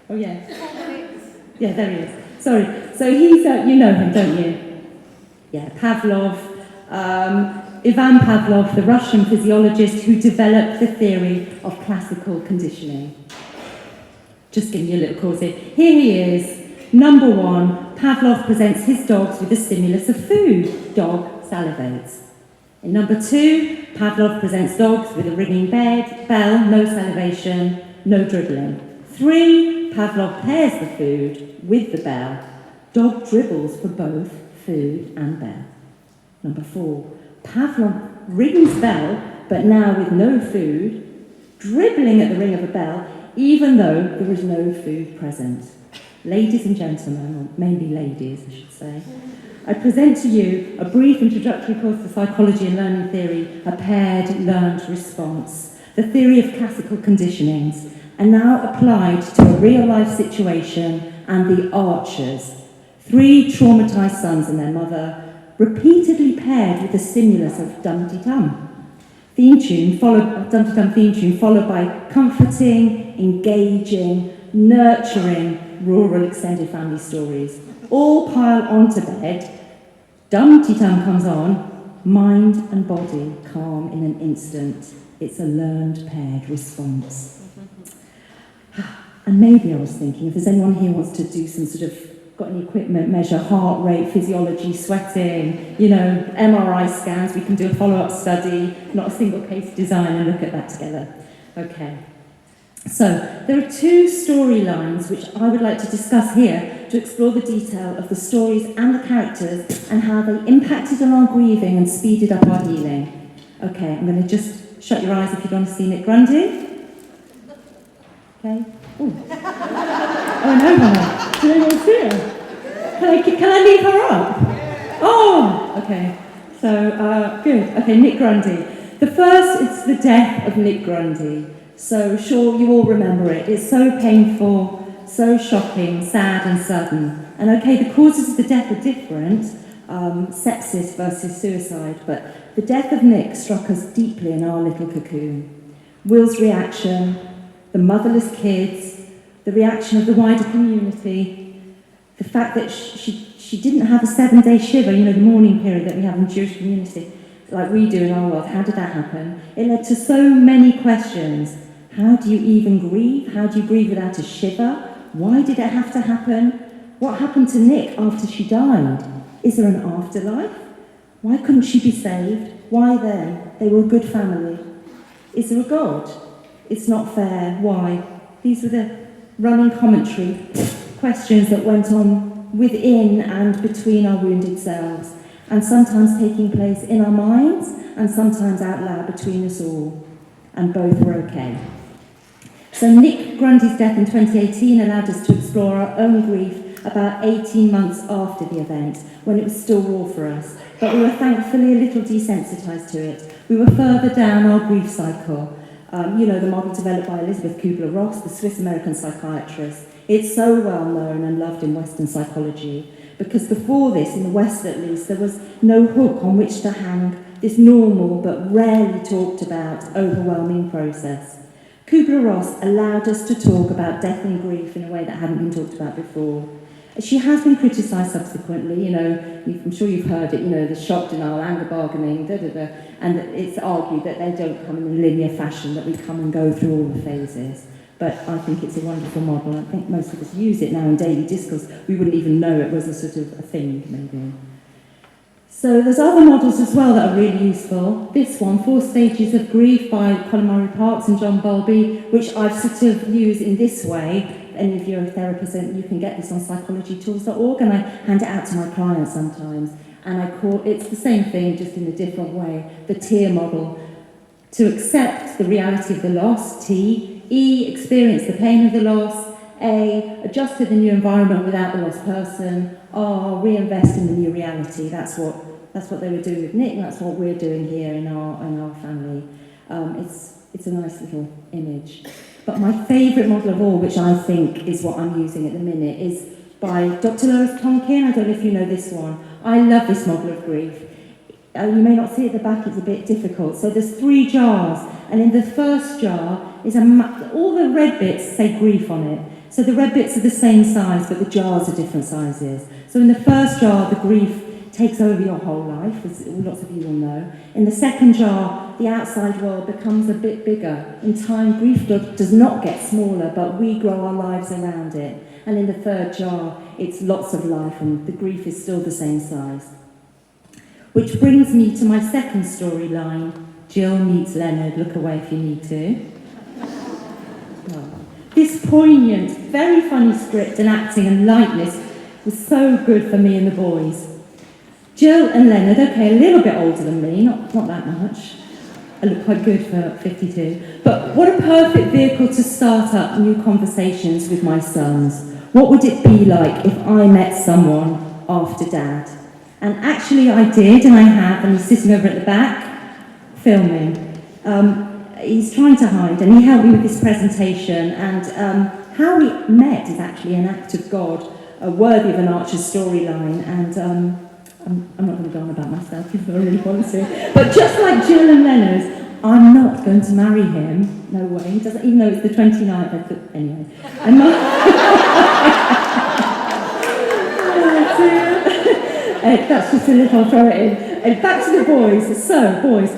Oh yeah. Yeah, there he is. Sorry. So he's, you know him, don't you? Yeah, Pavlov. Ivan Pavlov, the Russian physiologist who developed the theory of classical conditioning. Just giving you a little course here. Here he is. Number 1, Pavlov presents his dogs with the stimulus of food. Dog salivates. In number 2, Pavlov presents dogs with a ringing bell, no salivation, no dribbling. 3, Pavlov pairs the food with the bell. Dog dribbles for both food and bell. Number 4, Pavlov rings bell, but now with no food, dribbling at the ring of a bell, even though there is no food present. Ladies and gentlemen, or mainly ladies, I should say, I present to you a brief introductory course to psychology and learning theory, a paired learned response, the theory of classical conditionings, and now applied to a real-life situation and the Archers, 3 traumatised sons and their mother, repeatedly paired with the stimulus of Dum Ti Tum. Dum Ti Tum theme tune followed by comforting, engaging, nurturing, rural extended family stories. All pile onto bed, Dum Ti Tum comes on, mind and body calm in an instant. It's a learned paired response. And maybe I was thinking, if there's anyone here who wants to do some sort of, got any equipment, measure heart rate, physiology, sweating, MRI scans, we can do a follow-up study, not a single case design, and look at that together. Okay. So, there are two storylines which I would like to discuss here to explore the detail of the stories and the characters and how they impacted on our grieving and speeded up our healing. Okay, I'm going to just shut your eyes if you don't want to see Nick Grundy. Okay. Ooh. Oh, no, Hannah. Do anyone see her? Can I leave her up? Oh, okay. So, good. Okay, Nick Grundy. The first is the death of Nick Grundy. So, sure, you all remember it. It's so painful, so shocking, sad and sudden. And okay, the causes of the death are different, sepsis versus suicide, but the death of Nick struck us deeply in our little cocoon. Will's reaction, the motherless kids, the reaction of the wider community, the fact that she didn't have a 7-day shiver, the mourning period that we have in the Jewish community, like we do in our world. How did that happen? It led to so many questions. How do you even grieve? How do you grieve without a shiver? Why did it have to happen? What happened to Nick after she died? Is there an afterlife? Why couldn't she be saved? Why then? They were a good family. Is there a God? It's not fair. Why? These were the running commentary questions that went on within and between our wounded selves, and sometimes taking place in our minds and sometimes out loud between us all. And both were okay. So Nick Grundy's death in 2018 allowed us to explore our own grief about 18 months after the event, when it was still raw for us. But we were thankfully a little desensitised to it. We were further down our grief cycle. The model developed by Elizabeth Kubler-Ross, the Swiss-American psychiatrist. It's so well known and loved in Western psychology, because before this, in the West at least, there was no hook on which to hang this normal but rarely talked about overwhelming process. Kubler-Ross allowed us to talk about death and grief in a way that hadn't been talked about before. She has been criticised subsequently, I'm sure you've heard it, the shock denial, anger bargaining, and it's argued that they don't come in a linear fashion, that we come and go through all the phases. But I think it's a wonderful model. I think most of us use it now in daily discourse. We wouldn't even know it was a sort of a thing, maybe. So there's other models as well that are really useful. This one, 4 Stages of Grief by Colin Murray Parks and John Bowlby, which I've sort of used in this way. Any of you are a therapist, you can get this on psychologytools.org, and I hand it out to my clients sometimes. And I call it's the same thing, just in a different way, the tier model. To accept the reality of the loss, T. E, experience the pain of the loss. A, adjust to the new environment without the lost person. R, reinvest in the new reality. That's what they were doing with Nick, and that's what we're doing here in our family. It's a nice little image. But my favourite model of all, which I think is what I'm using at the minute, is by Dr. Lois Tonkin. I don't know if you know this one. I love this model of grief. You may not see at the back, it's a bit difficult. So there's 3 jars, and in the first jar is all the red bits say grief on it. So the red bits are the same size, but the jars are different sizes. So in the first jar, the grief takes over your whole life, as lots of you will know. In the second jar, the outside world becomes a bit bigger. In time, grief does not get smaller, but we grow our lives around it. And in the third jar, it's lots of life, and the grief is still the same size. Which brings me to my second storyline, Jill meets Leonard. Look away if you need to. This poignant, very funny script and acting and lightness was so good for me and the boys. Jill and Leonard, okay, a little bit older than me, not that much. I look quite good for 52. But what a perfect vehicle to start up new conversations with my sons. What would it be like if I met someone after Dad? And actually I did, and I have, and he's sitting over at the back, filming. He's trying to hide, and he helped me with this presentation, and how we met is actually an act of God, worthy of an Archer's storyline, and I'm not going to go on about myself if I really want to, but just like Jill and Leonard, I'm not going to marry him, no way, he doesn't, even though it's the 29th, I thought, anyway. I'm that's just a little, I'll throw it in. And back to the boys. So, boys,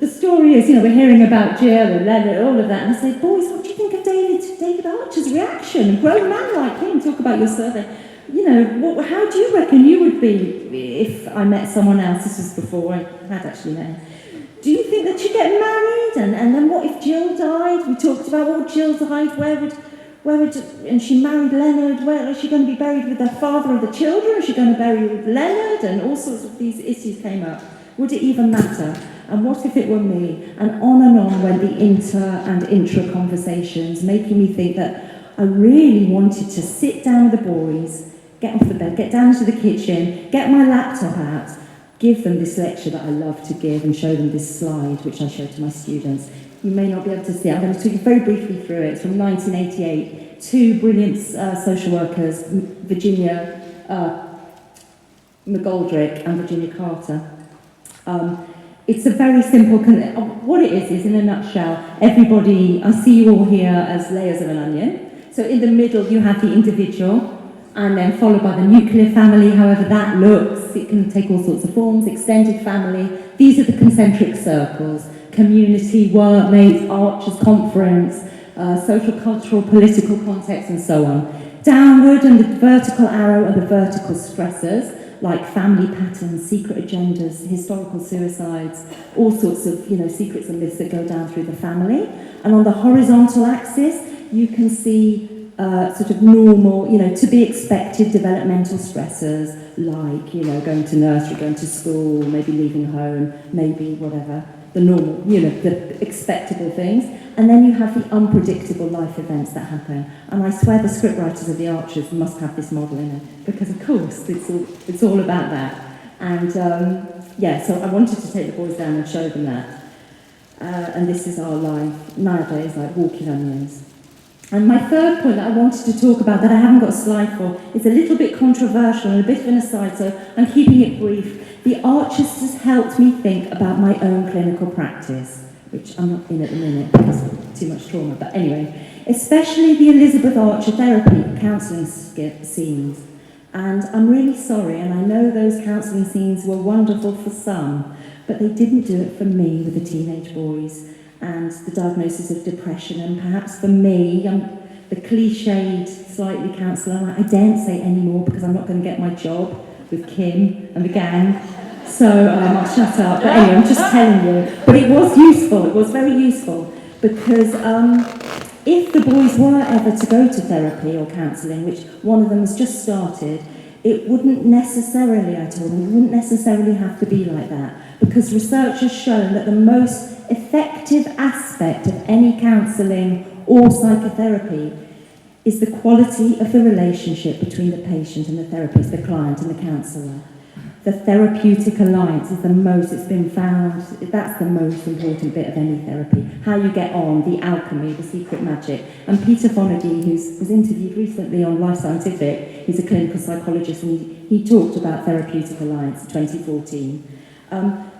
the story is, we're hearing about Jill and Leonard, all of that, and I say, boys, what do you think of David Archer's reaction? A grown man like him, talk about your survey. How do you reckon you would be if I met someone else? This was before I had actually met him. Do you think that you'd get married? And then what if Jill died? We talked about, what would Jill died? And she married Leonard, where is she going to be buried with the father of the children? Is she going to bury with Leonard? And all sorts of these issues came up. Would it even matter? And what if it were me? And on went the inter and intra conversations, making me think that I really wanted to sit down with the boys, get off the bed, get down to the kitchen, get my laptop out, give them this lecture that I love to give and show them this slide, which I show to my students. You may not be able to see it. I'm going to talk you very briefly through it. It's from 1988. Two brilliant social workers, Virginia McGoldrick and Virginia Carter. It's a very simple, what it is in a nutshell, everybody, I see you all here as layers of an onion. So in the middle you have the individual, and then followed by the nuclear family, however that looks. It can take all sorts of forms, extended family. These are the concentric circles: community, workmates, Archers Conference, social, cultural, political context, and so on. Downward and the vertical arrow are the vertical stressors, like family patterns, secret agendas, historical suicides, all sorts of secrets and myths that go down through the family. And on the horizontal axis, you can see sort of normal, to be expected developmental stressors, like, going to nursery, going to school, maybe leaving home, maybe whatever, the normal, the expectable things. And then you have the unpredictable life events that happen. And I swear the scriptwriters of the Archers must have this model in it, because of course it's all about that. And so I wanted to take the boys down and show them that. And this is our life nowadays, like walking onions. And my third point that I wanted to talk about, that I haven't got a slide for, is a little bit controversial and a bit of an aside, so I'm keeping it brief. The Archers has helped me think about my own clinical practice, which I'm not in at the minute because of too much trauma, but anyway, especially the Elizabeth Archer therapy counselling scenes. And I'm really sorry, and I know those counselling scenes were wonderful for some, but they didn't do it for me with the teenage boys and the diagnosis of depression. And perhaps for me, I'm the cliched, slightly counsellor, and I daren't say anymore because I'm not going to get my job with Kim and the gang. So I'll shut up. But anyway, I'm just telling you. But it was useful. It was very useful because if the boys were ever to go to therapy or counselling, which one of them has just started, it wouldn't necessarily, I told them, it wouldn't necessarily have to be like that, because research has shown that the most effective aspect of any counselling or psychotherapy is the quality of the relationship between the patient and the therapist, the client and the counsellor. The therapeutic alliance is the most, it's been found, that's the most important bit of any therapy. How you get on, the alchemy, the secret magic. And Peter Fonagy, who was interviewed recently on Life Scientific, he's a clinical psychologist, and he talked about therapeutic alliance in 2014.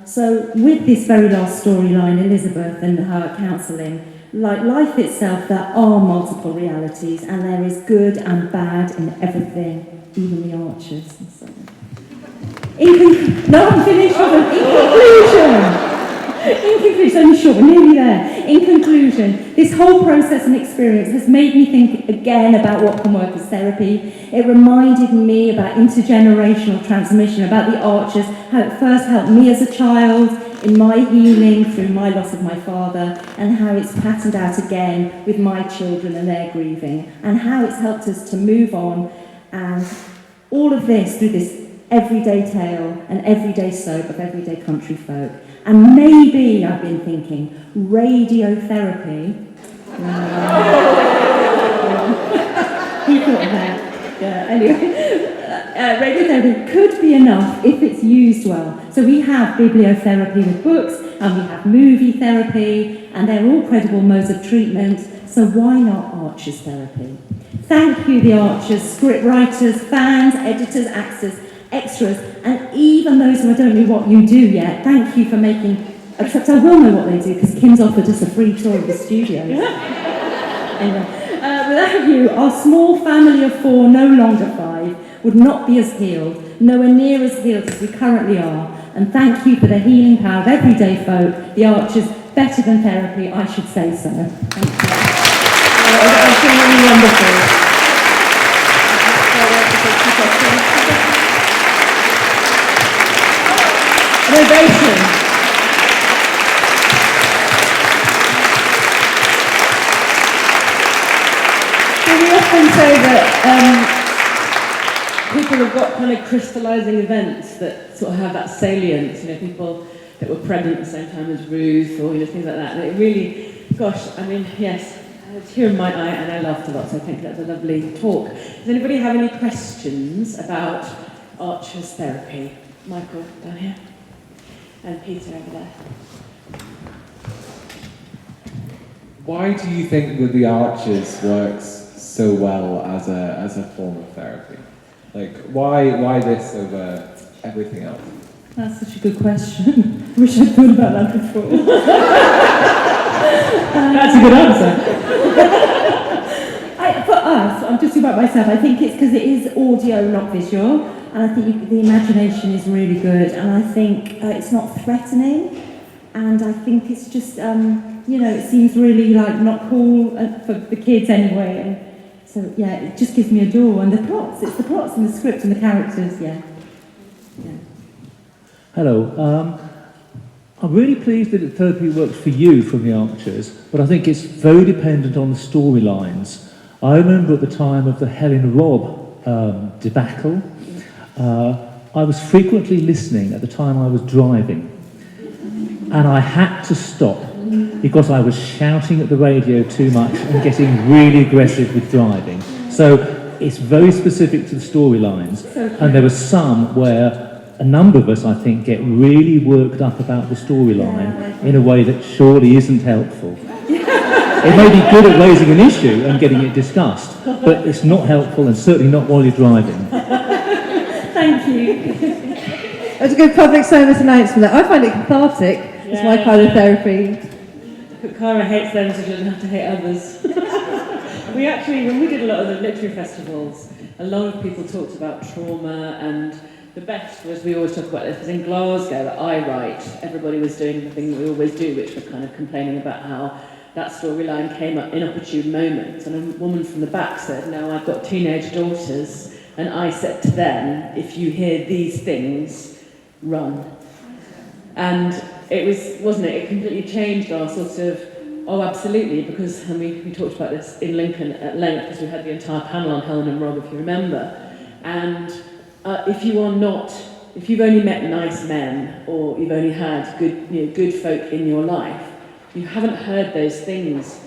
So with this very last storyline, Elizabeth and her counselling, like life itself, there are multiple realities, and there is good and bad in everything, even the Archers and so on. No, I'm finished. In conclusion, only short, we're nearly there. In conclusion, this whole process and experience has made me think again about what can work as therapy. It reminded me about intergenerational transmission, about the Archers, how it first helped me as a child in my healing through my loss of my father, and how it's patterned out again with my children and their grieving, and how it's helped us to move on, and all of this through this everyday tale and everyday soap of everyday country folk. And maybe, I've been thinking, radiotherapy. Who thought of that? Yeah, anyway. Radiotherapy could be enough if it's used well. So we have bibliotherapy with books, and we have movie therapy, and they're all credible modes of treatment. So why not Archers therapy? Thank you, the Archers, script writers, fans, editors, actors, extras, and even those who I don't know what you do yet, thank you for making, except I will know what they do because Kim's offered us a free tour of the studios. Anyway, without you, our small family of 4, no longer 5, would not be as healed, nowhere near as healed as we currently are. And thank you for the healing power of everyday folk, the Archers, better than therapy, I should say so. Thank you. That's been really wonderful. Innovation. So we often say that people have got kind of crystallising events that sort of have that salience, people that were pregnant at the same time as Ruth, or things like that. And it really, gosh, I mean, yes, it's here in my eye, and I laughed a lot, so I think that was a lovely talk. Does anybody have any questions about Archer's therapy? Michael, down here. And Peter over there. Why do you think that the Archers works so well as a form of therapy? Like, why this over everything else? That's such a good question. I wish I'd thought about that before. That's a good answer. For us, I'm just talking about myself, I think it's because it is audio, not visual, and I think the imagination is really good, and I think it's not threatening, and I think it's just, it seems really not cool for the kids anyway, and so yeah, it just gives me a door, and it's the plots and the script and the characters, yeah. Hello. I'm really pleased that therapy works for you from the Archers, but I think it's very dependent on the storylines. I remember at the time of the Helen Robb debacle, I was frequently listening at the time I was driving, and I had to stop because I was shouting at the radio too much and getting really aggressive with driving. So it's very specific to the storylines, and there were some where a number of us, I think, get really worked up about the storyline in a way that surely isn't helpful. It may be good at raising an issue and getting it discussed, but it's not helpful, and certainly not while you're driving. Thank you. That's a good public service announcement. I find it cathartic. It's my kind of therapy. But Cara hates them, so she doesn't have to hate others. We actually, when we did a lot of the literary festivals, a lot of people talked about trauma, and the best was, we always talk about this, because in Glasgow at I Write, everybody was doing the thing that we always do, which was kind of complaining about how that storyline came up in opportune moments. And a woman from the back said, "Now I've got teenage daughters, and I said to them, if you hear these things, run." And it was, wasn't it? It completely changed our sort of, oh, absolutely, because, and we talked about this in Lincoln at length, because we had the entire panel on Helen and Rob, if you remember. And if you've only met nice men, or you've only had good folk in your life, you haven't heard those things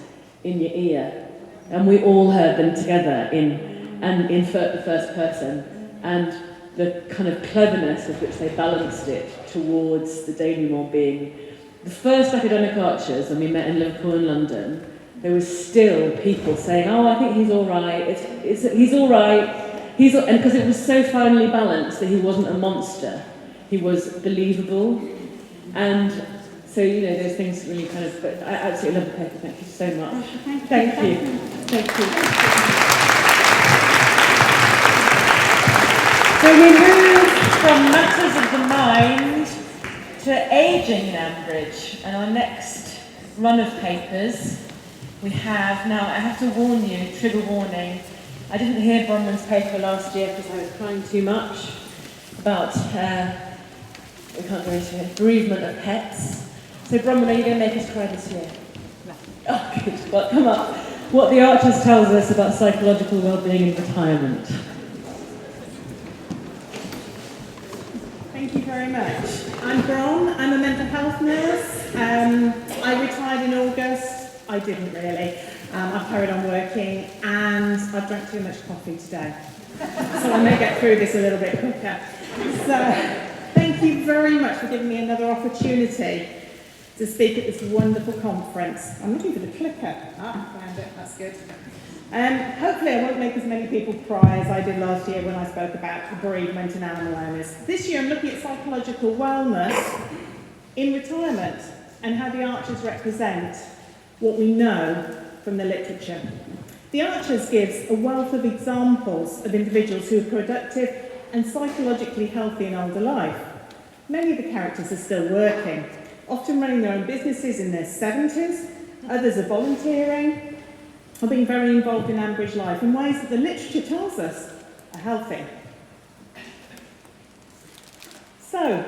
in your ear, and we all heard them together in the first person, and the kind of cleverness with which they balanced it towards the denouement being the first academic Archers. When we met in Liverpool and London, there was still people saying, "Oh, I think he's all right. He's all right." And because it was so finely balanced that he wasn't a monster, he was believable, and so those things really kind of. But I absolutely love the paper. Thank you so much. Thank you. So we move from matters of the mind to ageing in Ambridge, and our next run of papers we have now. I have to warn you, trigger warning. I didn't hear Bronwen's paper last year because I was crying too much about, we can't go into it, bereavement of pets. So Bronwen, are you going to make us cry this year? No. Oh, good. Well, come up. What the Archers tells us about psychological well-being in retirement. Thank you very much. I'm Bron. I'm a mental health nurse. I retired in August. I didn't really. I've carried on working, and I've drank too much coffee today. So I may get through this a little bit quicker. So thank you very much for giving me another opportunity to speak at this wonderful conference. I'm looking for the clicker. Found it. That's good. Hopefully I won't make as many people cry as I did last year when I spoke about bereavement and animal owners. This year I'm looking at psychological wellness in retirement and how the Archers represent what we know from the literature. The Archers gives a wealth of examples of individuals who are productive and psychologically healthy in older life. Many of the characters are still working, often running their own businesses in their 70s. Others are volunteering or being very involved in Ambridge life in ways that the literature tells us are healthy. So,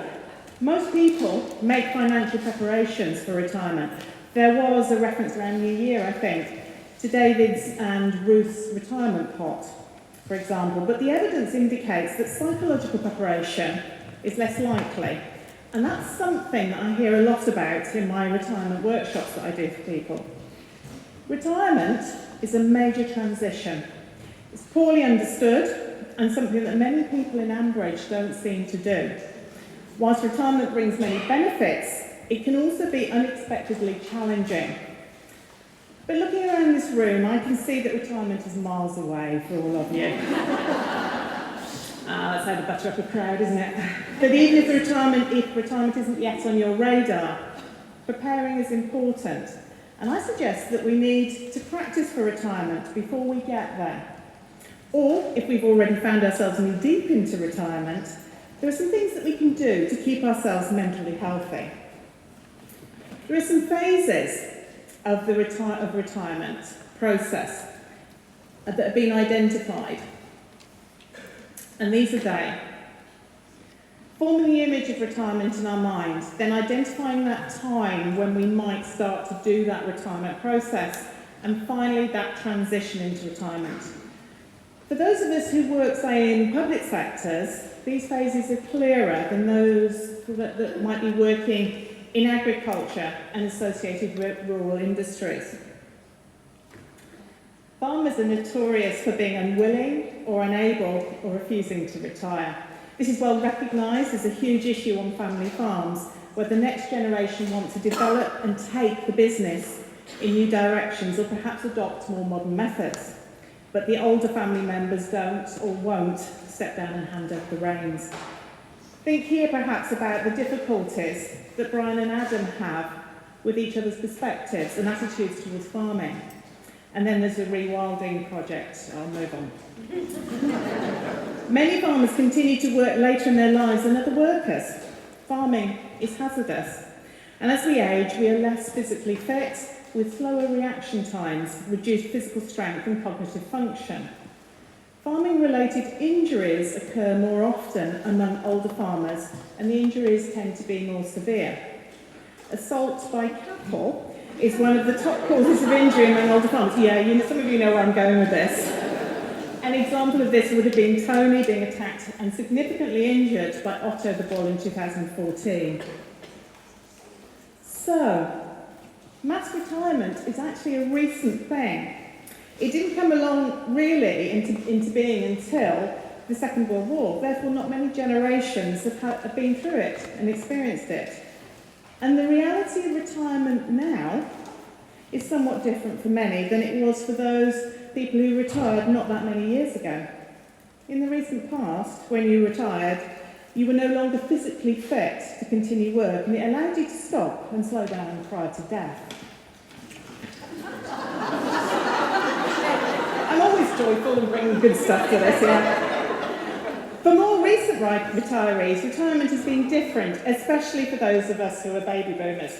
most people make financial preparations for retirement. There was a reference around New Year, I think, to David's and Ruth's retirement pot, for example, but the evidence indicates that psychological preparation is less likely. And that's something that I hear a lot about in my retirement workshops that I do for people. Retirement is a major transition. It's poorly understood and something that many people in Ambridge don't seem to do. Whilst retirement brings many benefits, it can also be unexpectedly challenging. But looking around this room, I can see that retirement is miles away for all of you. That's how to butter up a crowd, isn't it? But even if retirement isn't yet on your radar, preparing is important. And I suggest that we need to practice for retirement before we get there. Or, if we've already found ourselves knee deep into retirement, there are some things that we can do to keep ourselves mentally healthy. There are some phases of the retirement process that have been identified. And these are they. Forming the image of retirement in our mind, then identifying that time when we might start to do that retirement process, and finally that transition into retirement. For those of us who work, say, in public sectors, these phases are clearer than those that might be working in agriculture and associated rural industries. Farmers are notorious for being unwilling or unable or refusing to retire. This is well recognised as a huge issue on family farms, where the next generation want to develop and take the business in new directions or perhaps adopt more modern methods. But the older family members don't or won't step down and hand over the reins. Think here perhaps about the difficulties that Brian and Adam have with each other's perspectives and attitudes towards farming. And then there's a rewilding project. I'll move on. Many farmers continue to work later in their lives than other workers. Farming is hazardous. And as we age, we are less physically fit, with slower reaction times, reduced physical strength and cognitive function. Farming-related injuries occur more often among older farmers, and the injuries tend to be more severe. Assault by cattle is one of the top causes of injury among older farmers. Yeah, some of you know where I'm going with this. An example of this would have been Tony being attacked and significantly injured by Otto the bull in 2014. So, mass retirement is actually a recent thing. It didn't come along really into being until the Second World War. Therefore, not many generations have been through it and experienced it. And the reality of retirement now is somewhat different for many than it was for those people who retired not that many years ago. In the recent past, when you retired, you were no longer physically fit to continue work, and it allowed you to stop and slow down prior to death. I'm always joyful and bringing good stuff to this, yeah. For more recent retirees, retirement has been different, especially for those of us who are baby boomers.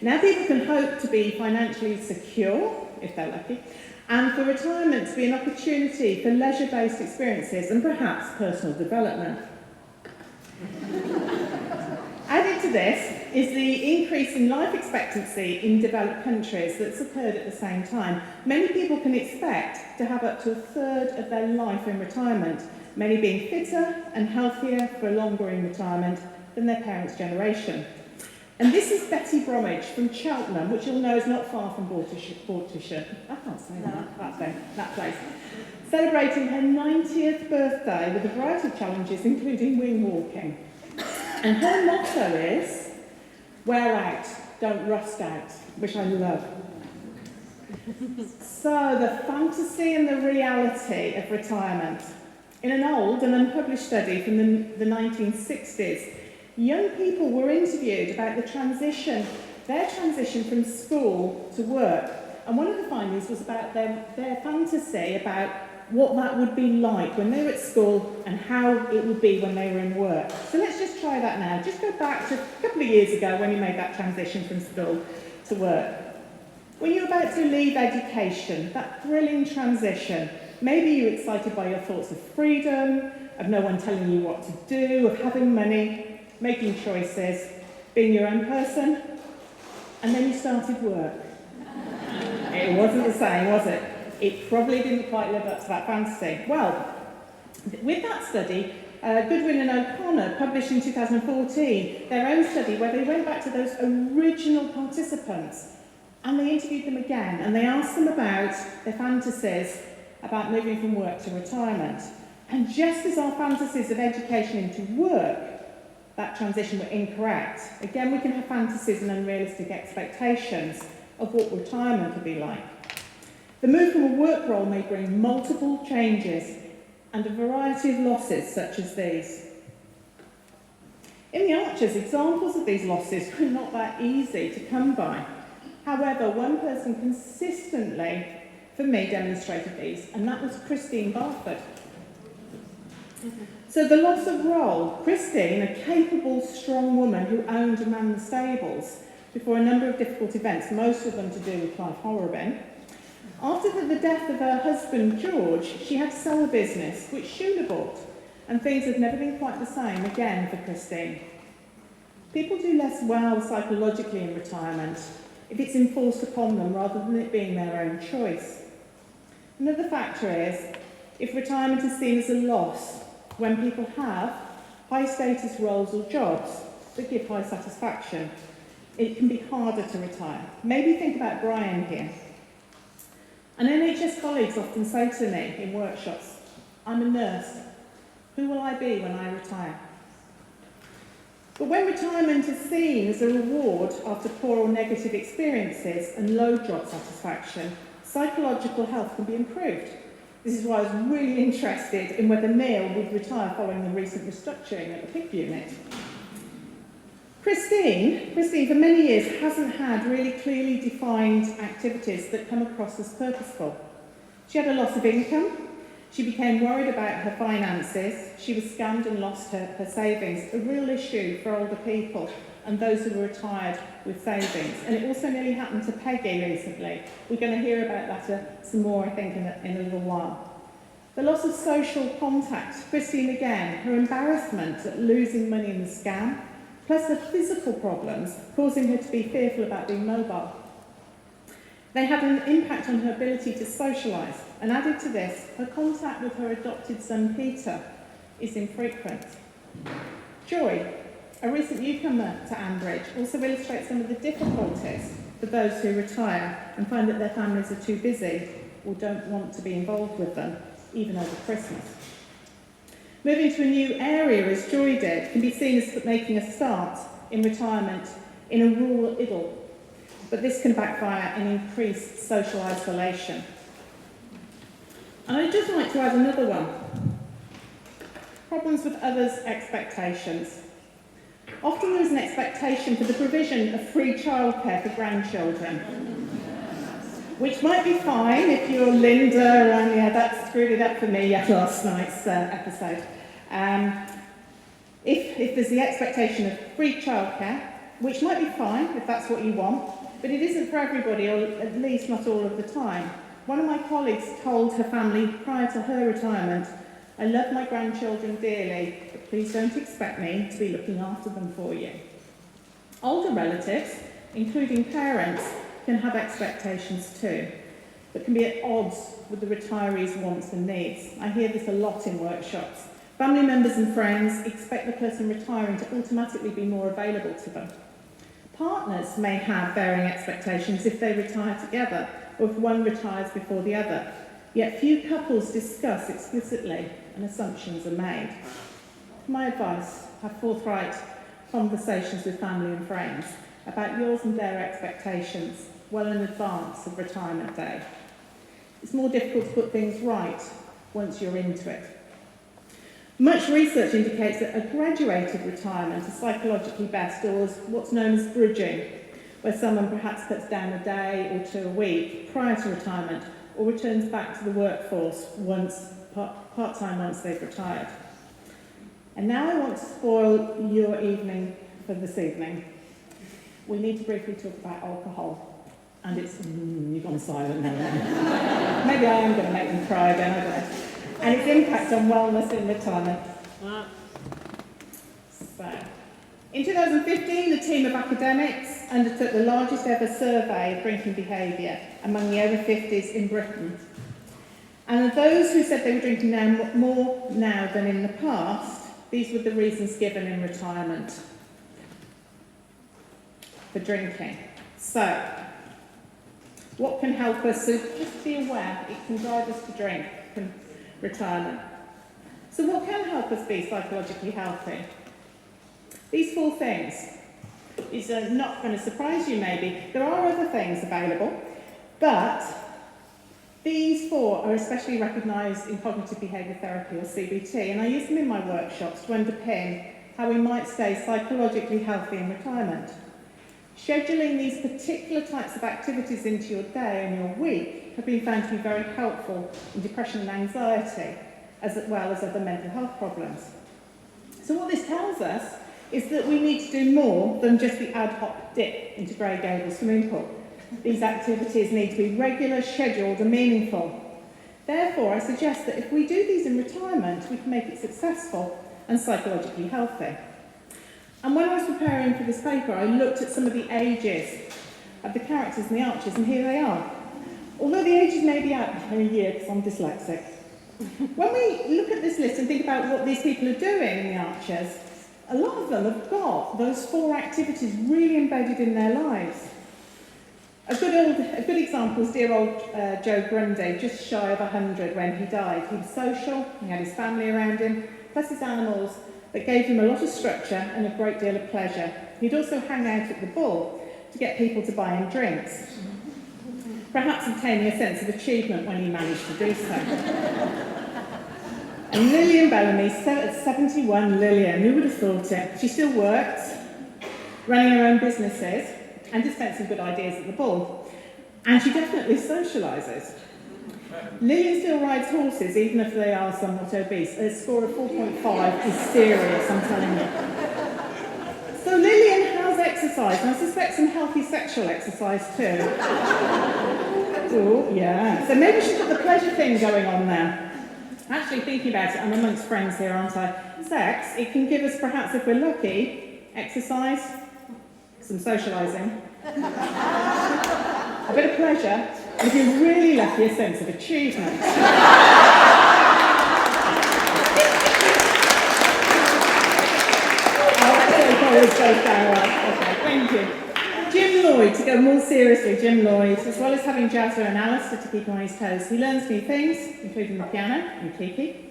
Now people can hope to be financially secure, if they're lucky, and for retirement to be an opportunity for leisure-based experiences and perhaps personal development. Added to this is the increase in life expectancy in developed countries that's occurred at the same time. Many people can expect to have up to a third of their life in retirement, many being fitter and healthier for longer in retirement than their parents' generation. And this is Betty Bromwich from Cheltenham, which you'll know is not far from Bortishire. I can't say that place. Celebrating her 90th birthday with a variety of challenges, including wing walking. And her motto is, wear out, don't rust out, which I love. So, the fantasy and the reality of retirement. In an old and unpublished study from the 1960s, young people were interviewed about their transition from school to work. And one of the findings was about their fantasy about what that would be like when they were at school and how it would be when they were in work. So let's just try that now. Just go back to a couple of years ago when you made that transition from school to work. When you're about to leave education, that thrilling transition, maybe you're excited by your thoughts of freedom, of no one telling you what to do, of having money, making choices, being your own person, and then you started work. It wasn't the same, was it? It probably didn't quite live up to that fantasy. Well, with that study, Goodwin and O'Connor published in 2014 their own study where they went back to those original participants and they interviewed them again and they asked them about their fantasies about moving from work to retirement. And just as our fantasies of education into work, that transition were incorrect. Again, we can have fantasies and unrealistic expectations of what retirement could be like. The move from a work role may bring multiple changes and a variety of losses such as these. In the Archers, examples of these losses were not that easy to come by. However, one person consistently, for me, demonstrated these, and that was Christine Barford. So the loss of role, Christine, a capable, strong woman who owned and ran the stables before a number of difficult events, most of them to do with Clive Horrobin. After the death of her husband, George, she had to sell her business, which Shula bought, and things had never been quite the same again for Christine. People do less well psychologically in retirement if it's enforced upon them rather than it being their own choice. Another factor is, if retirement is seen as a loss, when people have high-status roles or jobs that give high satisfaction, it can be harder to retire. Maybe think about Brian here. And NHS colleagues often say to me in workshops, I'm a nurse. Who will I be when I retire? But when retirement is seen as a reward after poor or negative experiences and low job satisfaction, psychological health can be improved. This is why I was really interested in whether Neil would retire following the recent restructuring at the PIP unit. Christine, for many years, hasn't had really clearly defined activities that come across as purposeful. She had a loss of income. She became worried about her finances. She was scammed and lost her savings, a real issue for older people and those who were retired with savings. And it also nearly happened to Peggy recently. We're going to hear about that some more, I think, in a little while. The loss of social contact. Christine again, her embarrassment at losing money in the scam, plus her physical problems causing her to be fearful about being mobile. They had an impact on her ability to socialise, and added to this, her contact with her adopted son Peter is infrequent. Joy, a recent newcomer to Ambridge, also illustrates some of the difficulties for those who retire and find that their families are too busy or don't want to be involved with them, even over Christmas. Moving to a new area, as Joy did, can be seen as making a start in retirement in a rural idyll, but this can backfire in increased social isolation. And I'd just like to add another one. Problems with others' expectations. Often there is an expectation for the provision of free childcare for grandchildren, which might be fine if you're Linda and that screwed it up for me at last night's episode. If there's the expectation of free childcare, which might be fine if that's what you want, but it isn't for everybody, or at least not all of the time. One of my colleagues told her family prior to her retirement, I love my grandchildren dearly, but please don't expect me to be looking after them for you. Older relatives, including parents, can have expectations too, but can be at odds with the retiree's wants and needs. I hear this a lot in workshops. Family members and friends expect the person retiring to automatically be more available to them. Partners may have varying expectations if they retire together, or if one retires before the other. Yet few couples discuss explicitly and assumptions are made. My advice, have forthright conversations with family and friends about yours and their expectations well in advance of retirement day. It's more difficult to put things right once you're into it. Much research indicates that a graduated retirement is psychologically best, or what's known as bridging, where someone perhaps cuts down a day or two a week prior to retirement, or returns back to the workforce once part-time once they've retired. And now I want to spoil your evening for this evening. We need to briefly talk about alcohol. And it's, you've gone silent now. Maybe I am going to make them cry again, I don't know. And its impact on wellness in retirement. So, in 2015, a team of academics undertook the largest ever survey of drinking behaviour among the over 50s in Britain. And of those who said they were drinking more now than in the past, these were the reasons given in retirement for drinking. So, what can help us? So just be aware, it can drive us to drink from retirement. So what can help us be psychologically healthy? These 4 things. These are not going to surprise you maybe. There are other things available, but these 4 are especially recognised in cognitive behaviour therapy, or CBT, and I use them in my workshops to underpin how we might stay psychologically healthy in retirement. Scheduling these particular types of activities into your day and your week have been found to be very helpful in depression and anxiety, as well as other mental health problems. So what this tells us is that we need to do more than just the ad hoc dip into Grey Gables swimming pool. These activities need to be regular, scheduled and meaningful. Therefore, I suggest that if we do these in retirement, we can make it successful and psychologically healthy. And when I was preparing for this paper, I looked at some of the ages of the characters in the Archers, and here they are. Although the ages may be out by a year because I'm dyslexic. When we look at this list and think about what these people are doing in the Archers, a lot of them have got those 4 activities really embedded in their lives. A good example is dear old Joe Grundy, just shy of 100 when he died. He was social, he had his family around him, plus his animals, that gave him a lot of structure and a great deal of pleasure. He'd also hang out at the Bull to get people to buy him drinks, perhaps obtaining a sense of achievement when he managed to do so. And Lillian Bellamy, at 71, Lillian, who would have thought it? She still works, running her own businesses, and dispensing good ideas at the Bull. And she definitely socialises. Lillian still rides horses, even if they are somewhat obese. A score of 4.5 is serious, I'm telling you. So Lillian has exercise, and I suspect some healthy sexual exercise too. Oh, yeah. So maybe she's got the pleasure thing going on there. Actually, thinking about it, I'm amongst friends here, aren't I? Sex, it can give us, perhaps if we're lucky, exercise, some socialising, a bit of pleasure, and if you're really lucky, a sense of achievement. Okay, thank you. Jim Lloyd, to go more seriously, Jim Lloyd, as well as having Jazza and Alistair to keep him on his toes, he learns new things, including the piano and Kiki.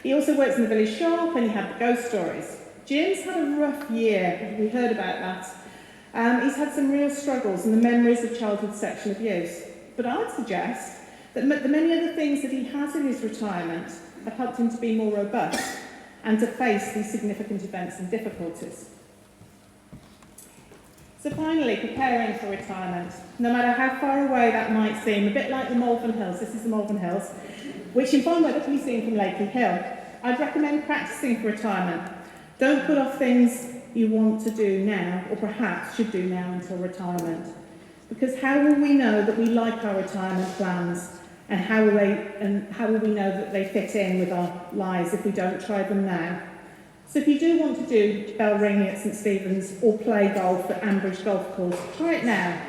He also works in the village shop and he had the ghost stories. Jim's had a rough year, we heard about that. He's had some real struggles and the memories of childhood sexual abuse. But I'd suggest that the many other things that he has in his retirement have helped him to be more robust and to face these significant events and difficulties. So finally, preparing for retirement, no matter how far away that might seem, a bit like the Malvern Hills, this is the Malvern Hills, which in fine weather can be seen from Lakey Hill, I'd recommend practising for retirement. Don't put off things you want to do now, or perhaps should do now until retirement. Because how will we know that we like our retirement plans, and how will we know that they fit in with our lives if we don't try them now? So if you do want to do bell ringing at St Stephen's or play golf at Ambridge Golf Course, try it now.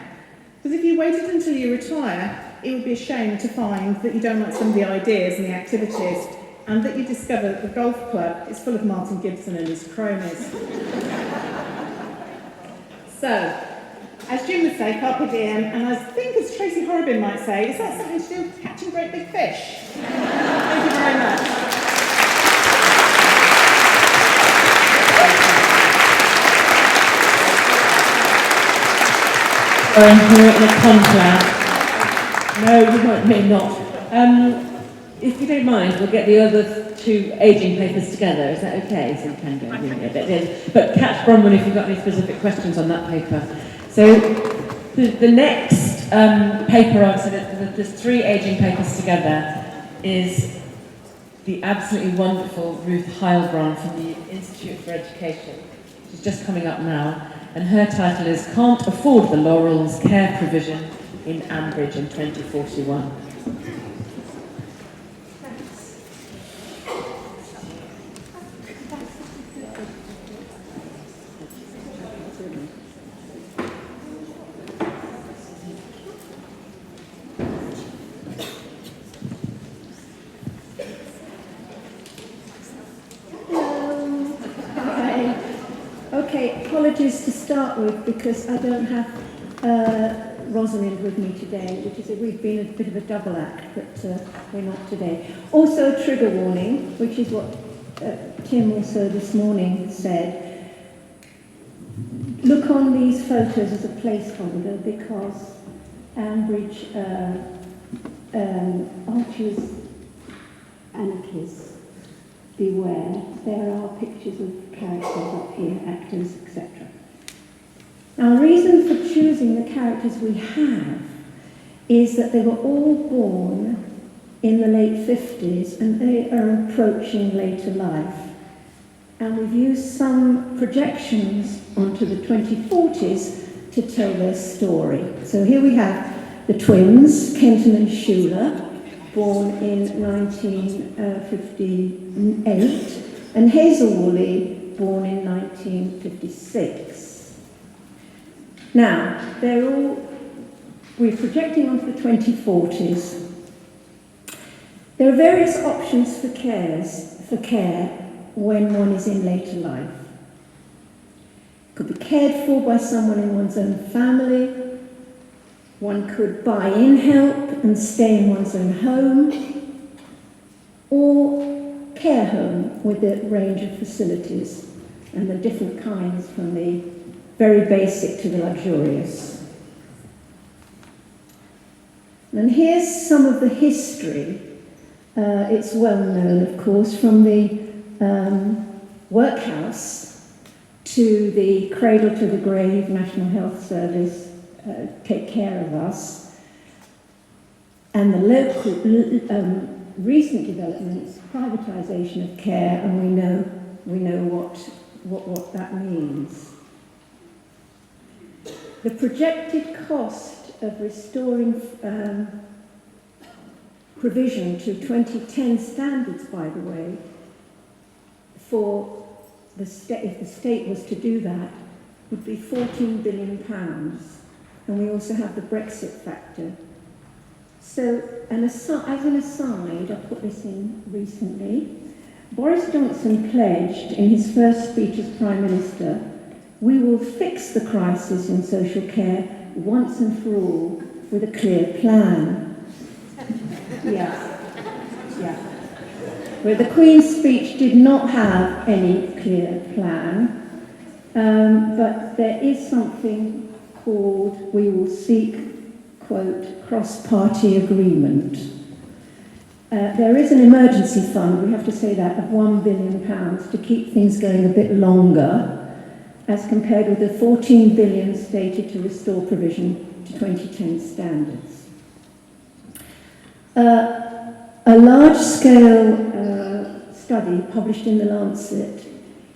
Because if you waited until you retire, it would be a shame to find that you don't like some of the ideas and the activities, and that you discover that the golf club is full of Martin Gibson and his cronies. So, as Jim would say, carpe diem, and I think as Tracy Horrobin might say, is that something to do with catching great big fish? Thank you very much. We're in a conclave. No, you may not. If you don't mind, we'll get the other 2 ageing papers together. Is that okay? So you can go and a bit in. But catch Bronwen if you've got any specific questions on that paper. So the next paper, so the three ageing papers together, is the absolutely wonderful Ruth Heilbronn from the Institute for Education. She's just coming up now, and her title is Can't Afford the Laurels, Care Provision in Ambridge in 2041. Okay, apologies to start with because I don't have Rosalind with me today, we've been a bit of a double act, but we're not today. Also a trigger warning, which is what Tim also this morning said. Look on these photos as a placeholder because Ambridge archers, anarchists, beware. There are pictures of characters up here, actors, etc. Now, the reason for choosing the characters we have is that they were all born in the late 50s and they are approaching later life. And we've used some projections onto the 2040s to tell their story. So here we have the twins, Kenton and Shula, born in 1958, and Hazel Woolley, born in 1956. Now, we're projecting onto the 2040s. There are various options for care when one is in later life. It could be cared for by someone in one's own family. One could buy in help and stay in one's own home, or care home with a range of facilities and the different kinds from the very basic to the luxurious. And here's some of the history. It's well known, of course, from the workhouse to the cradle to the grave, National Health Service, take care of us, and the local recent developments, privatisation of care, and we know what that means. The projected cost of restoring provision to 2010 standards, by the way, for the state, if the state was to do that, would be £14 billion. And we also have the Brexit factor. So, as an aside, I put this in recently, Boris Johnson pledged in his first speech as Prime Minister, we will fix the crisis in social care once and for all with a clear plan. Yeah. Where the Queen's speech did not have any clear plan, but there is something called, we will seek, quote, cross-party agreement. There is an emergency fund, we have to say that, of £1 billion to keep things going a bit longer, as compared with the £14 billion stated to restore provision to 2010 standards. A large-scale study published in The Lancet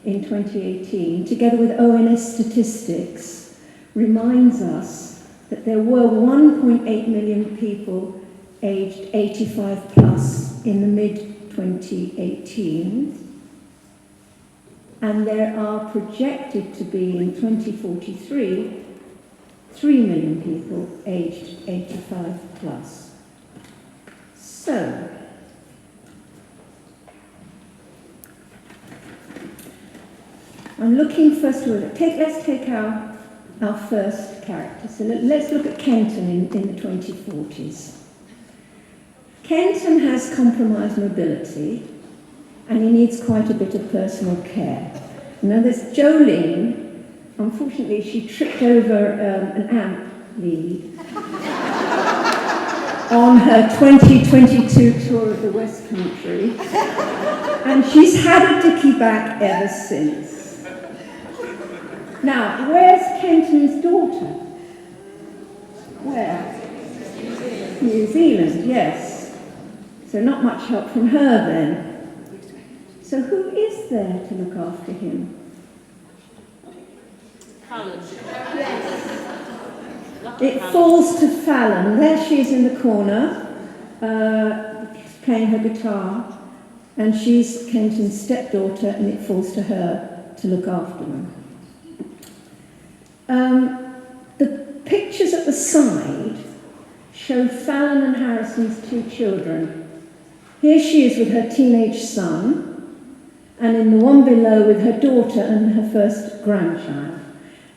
in 2018, together with ONS statistics, reminds us that there were 1.8 million people aged 85 plus in the mid-2018, and there are projected to be in 2043 3 million people aged 85 plus. So, I'm looking first of all, let's take our first character. So let's look at Kenton in the 2040s. Kenton has compromised mobility and he needs quite a bit of personal care. Now there's Jolene. Unfortunately, she tripped over an amp lead on her 2022 tour of the West Country, and she's had a dicky back ever since. Now, where's Kenton's daughter? Where? New Zealand, yes. So not much help from her then. So who is there to look after him? It falls to Fallon. There she is in the corner, playing her guitar, and she's Kenton's stepdaughter, and it falls to her to look after them. The pictures at the side show Fallon and Harrison's two children. Here she is with her teenage son, and in the one below with her daughter and her first grandchild.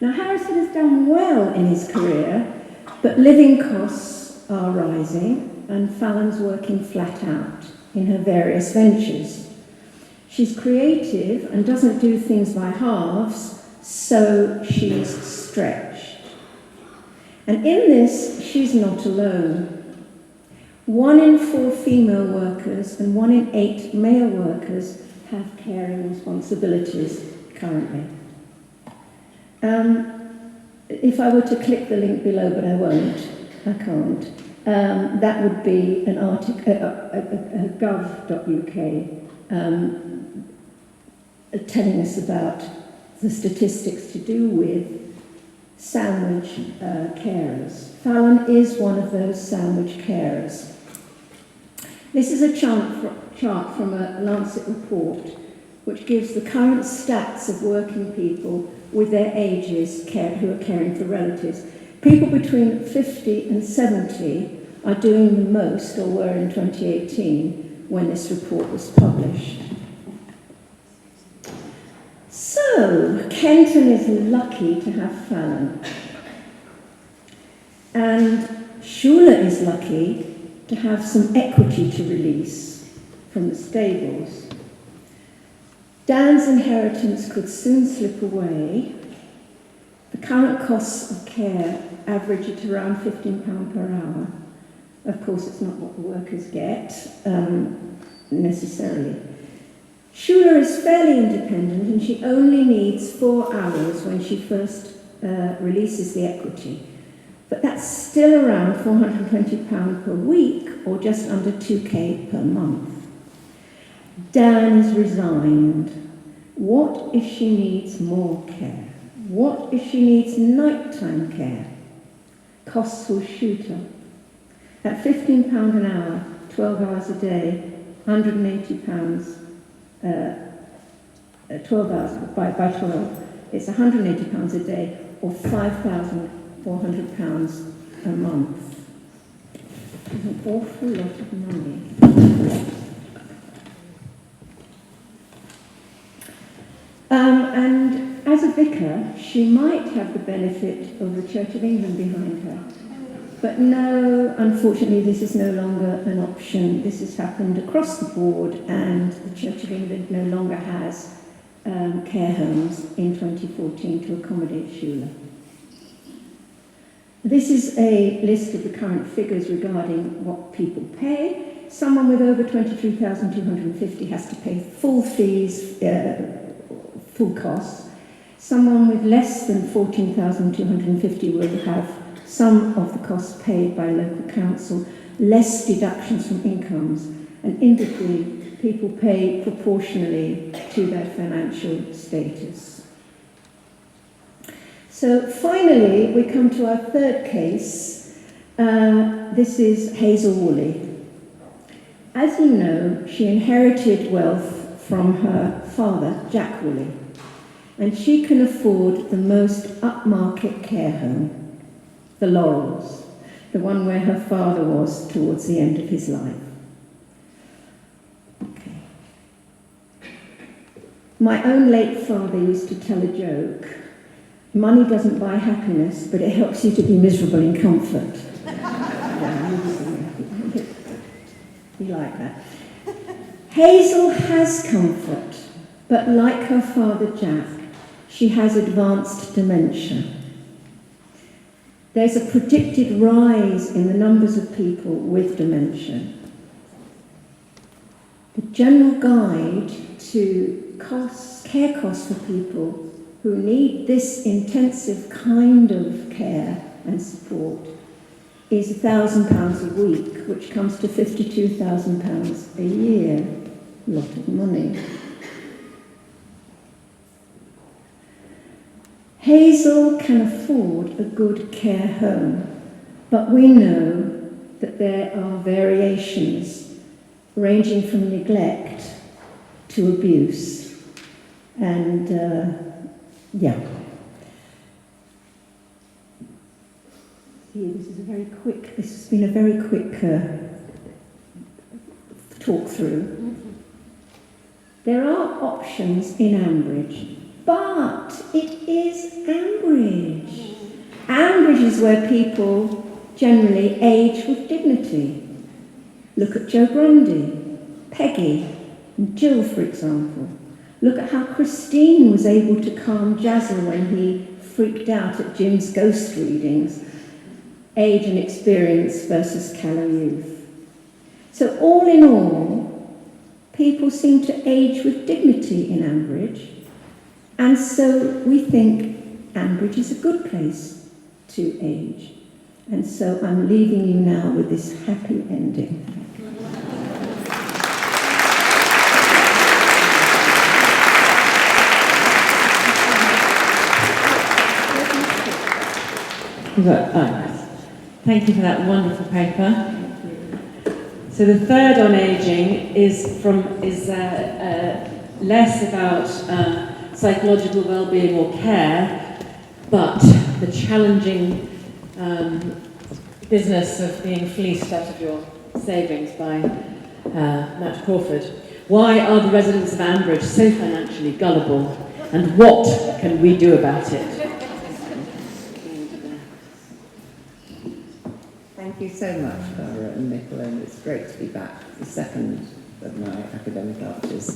Now, Harrison has done well in his career, but living costs are rising, and Fallon's working flat out in her various ventures. She's creative and doesn't do things by halves, so she's stretched. And in this, she's not alone. 1 in 4 female workers and 1 in 8 male workers have caring responsibilities currently. If I were to click the link below, but I won't, I can't, that would be an article, gov.uk, telling us about the statistics to do with sandwich carers. Fallon is one of those sandwich carers. This is a chart from a Lancet report which gives the current stats of working people with their ages who are caring for relatives. People between 50 and 70 are doing the most, or were in 2018 when this report was published. So, Kenton is lucky to have Fallon. And Shula is lucky to have some equity to release from the stables. Dan's inheritance could soon slip away. The current costs of care average at around £15 per hour. Of course, it's not what the workers get, necessarily. Shula is fairly independent, and she only needs 4 hours when she first releases the equity. But that's still around £420 per week, or just under 2k per month. Dan is resigned. What if she needs more care? What if she needs nighttime care? Costs will shoot up. At £15 an hour, 12 hours a day, £180, 12 hours by 12, it's £180 a day, or £5,400 a month. It's an awful lot of money. And as a vicar, she might have the benefit of the Church of England behind her. But no, unfortunately, this is no longer an option. This has happened across the board, and the Church of England no longer has care homes in 2014 to accommodate Shula. This is a list of the current figures regarding what people pay. Someone with over 23,250 has to pay full fees, full costs. Someone with less than 14,250 will have some of the costs paid by local council, less deductions from incomes, and in between, people pay proportionally to their financial status. So finally, we come to our third case. This is Hazel Woolley. As you know, she inherited wealth from her father, Jack Woolley, and she can afford the most upmarket care home, the Laurels, the one where her father was towards the end of his life. Okay. My own late father used to tell a joke: money doesn't buy happiness, but it helps you to be miserable in comfort. You like that. Hazel has comfort, but like her father Jack, she has advanced dementia. There's a predicted rise in the numbers of people with dementia. The general guide to care costs for people who need this intensive kind of care and support is £1,000 a week, which comes to £52,000 a year. A lot of money. Hazel can afford a good care home, but we know that there are variations ranging from neglect to abuse. And this has been a very quick talk through. There are options in Ambridge, but it is Ambridge. Ambridge is where people generally age with dignity. Look at Joe Grundy, Peggy, and Jill, for example. Look at how Christine was able to calm Jazzle when he freaked out at Jim's ghost readings. Age and experience versus callow youth. So all in all, people seem to age with dignity in Ambridge, and so we think Ambridge is a good place to age. And so I'm leaving you now with this happy ending. Thank you for that wonderful paper. So the third on ageing is less about psychological well-being or care, but the challenging business of being fleeced out of your savings by Matt Crawford. Why are the residents of Ambridge so financially gullible, and what can we do about it? Thank you so much, Laura and Nicola, and it's great to be back, the second of my academic arches.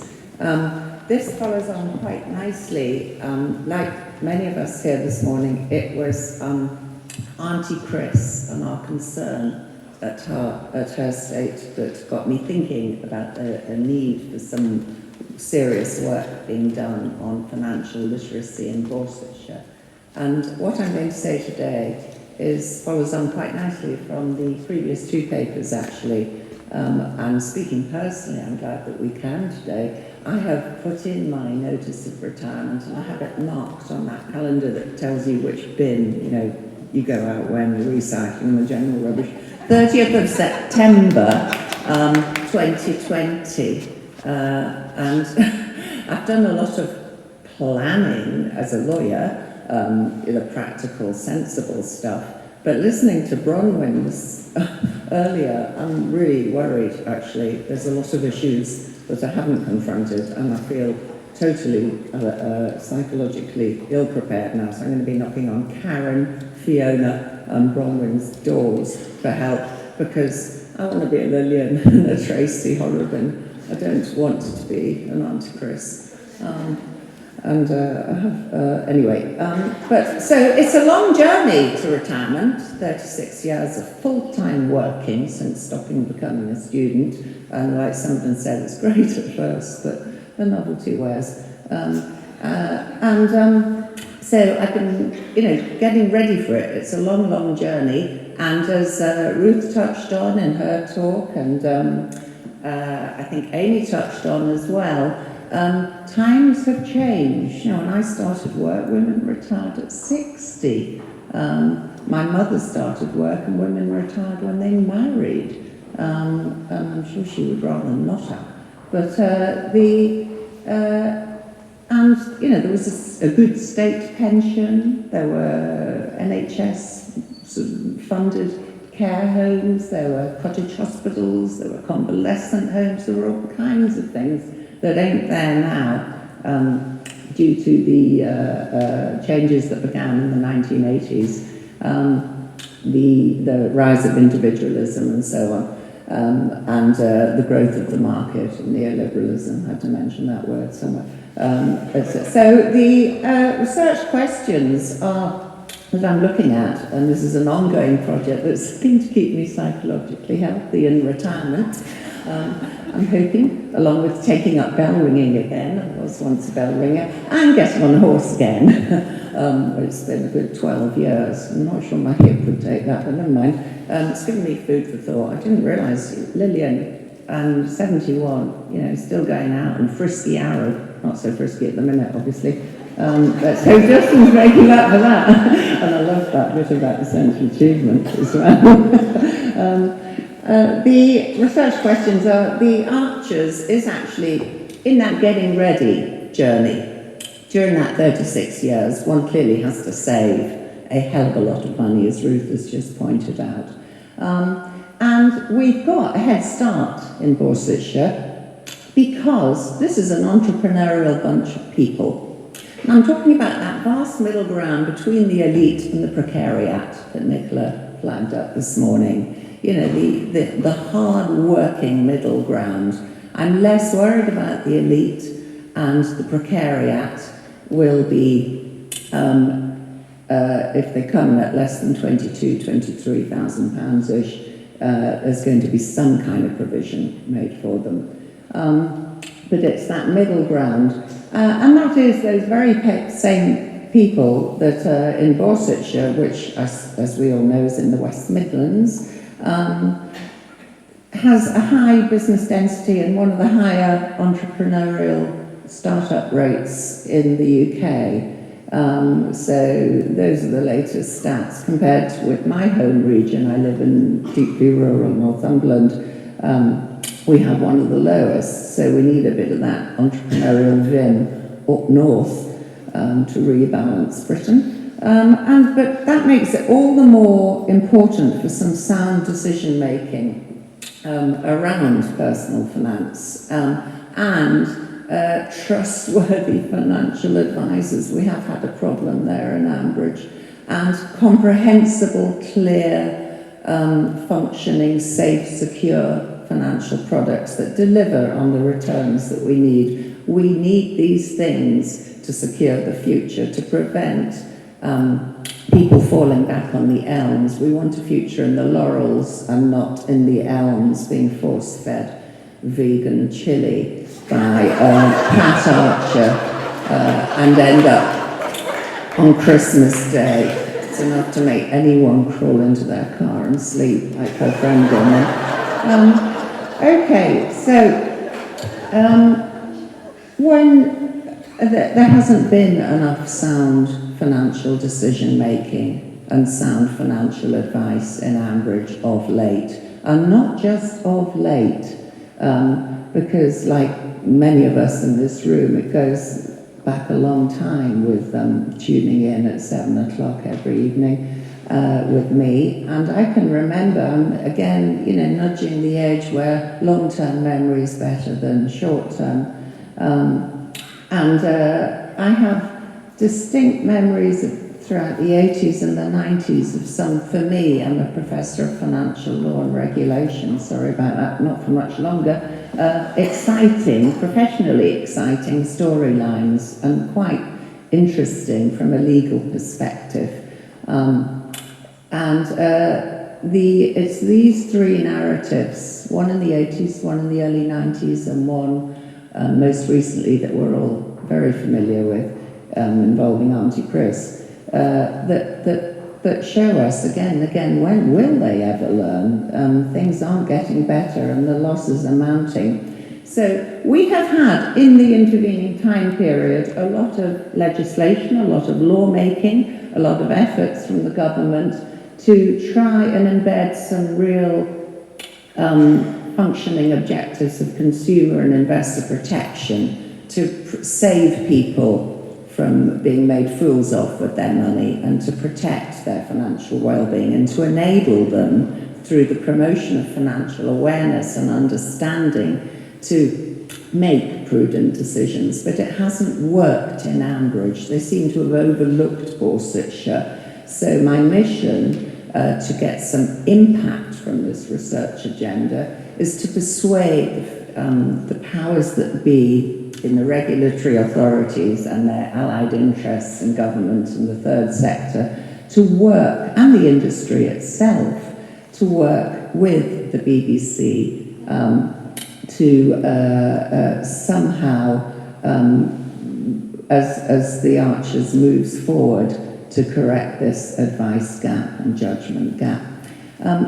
This follows on quite nicely. Like many of us here this morning, it was Auntie Chris and our concern at her state that got me thinking about a need for some serious work being done on financial literacy in Dorsetshire. And what I'm going to say today follows on quite nicely from the previous two papers, actually. And speaking personally, I'm glad that we can today. I have put in my notice of retirement, and I have it marked on that calendar that tells you which bin, you go out when, the recycling and the general rubbish. 30th of September 2020. And I've done a lot of planning as a lawyer, the practical, sensible stuff. But listening to Bronwen earlier, I'm really worried, actually. There's a lot of issues that I haven't confronted, and I feel totally psychologically ill-prepared now. So I'm going to be knocking on Karen, Fiona, and Bronwen's doors for help, because I want to be a Lillian and a Tracy Horrobin. I don't want to be an Auntie Chris. But so it's a long journey to retirement, 36 years of full-time working since stopping becoming a student. And like some of them said, it's great at first, but the novelty wears. So I've been, getting ready for it. It's a long, long journey. And as Ruth touched on in her talk, and I think Amy touched on as well, times have changed. When I started work, women retired at 60. My mother started work and women retired when they married. I'm sure she would rather not have. But there was a good state pension. There were NHS funded care homes. There were cottage hospitals. There were convalescent homes. There were all kinds of things that ain't there now due to the changes that began in the 1980s, the rise of individualism and so on, and the growth of the market and neoliberalism. I had to mention that word somewhere. So the research questions that I'm looking at, and this is an ongoing project that's going to keep me psychologically healthy in retirement, I'm hoping, along with taking up bell ringing again. I was once a bell ringer, and getting on a horse again. It's been a good 12 years. I'm not sure my hip would take that, but never mind. It's given me food for thought. I didn't realise Lillian, 71, still going out, and Frisky Arrow, not so frisky at the minute, obviously. But so Justin's making up for that. And I love that bit about essential achievement as well. The research questions are, the Archers is actually in that getting ready journey. During that 36 years, one clearly has to save a hell of a lot of money, as Ruth has just pointed out. And we've got a head start in Borsetshire because this is an entrepreneurial bunch of people. And I'm talking about that vast middle ground between the elite and the precariat that Nicola flagged up this morning. The hard-working middle ground. I'm less worried about the elite, and the precariat will be, if they come at less than £23,000-ish, there's going to be some kind of provision made for them. But it's that middle ground. And that is those very same people that are in Borsetshire, which, as we all know, is in the West Midlands, has a high business density and one of the higher entrepreneurial startup rates in the UK. So those are the latest stats compared with my home region. I live in deeply rural Northumberland. We have one of the lowest, so we need a bit of that entrepreneurial vim up north to rebalance Britain. But that makes it all the more important for some sound decision making around personal finance and trustworthy financial advisors. We have had a problem there in Ambridge, and comprehensible, clear, functioning, safe, secure financial products that deliver on the returns that we need. We need these things to secure the future, to prevent people falling back on the elms. We want a future in the Laurels and not in the elms, being force-fed vegan chili by Pat Archer and end up on Christmas Day. It's enough to make anyone crawl into their car and sleep, like her friend Bronwen. Okay, so when there hasn't been enough sound financial decision making and sound financial advice in Ambridge of late, and not just of late, because like many of us in this room, it goes back a long time with tuning in at 7 o'clock every evening with me, and I can remember, again, nudging the edge where long-term memory is better than short-term, and I have distinct memories throughout the 80s and the 90s of some, for me, I'm a professor of financial law and regulation, sorry about that, not for much longer, exciting, professionally exciting storylines, and quite interesting from a legal perspective. It's these three narratives, one in the 80s, one in the early 90s, and one most recently that we're all very familiar with, involving Auntie Chris, that show us again and again, when will they ever learn? Things aren't getting better and the losses are mounting. So we have had, in the intervening time period, a lot of legislation, a lot of lawmaking, a lot of efforts from the government to try and embed some real functioning objectives of consumer and investor protection to save people from being made fools of with their money and to protect their financial well-being and to enable them through the promotion of financial awareness and understanding to make prudent decisions. But it hasn't worked in Ambridge. They seem to have overlooked Borsetshire. So my mission to get some impact from this research agenda is to persuade the powers that be in the regulatory authorities and their allied interests in government and the third sector to work, and the industry itself, to work with the BBC to somehow as the Archers moves forward to correct this advice gap and judgment gap.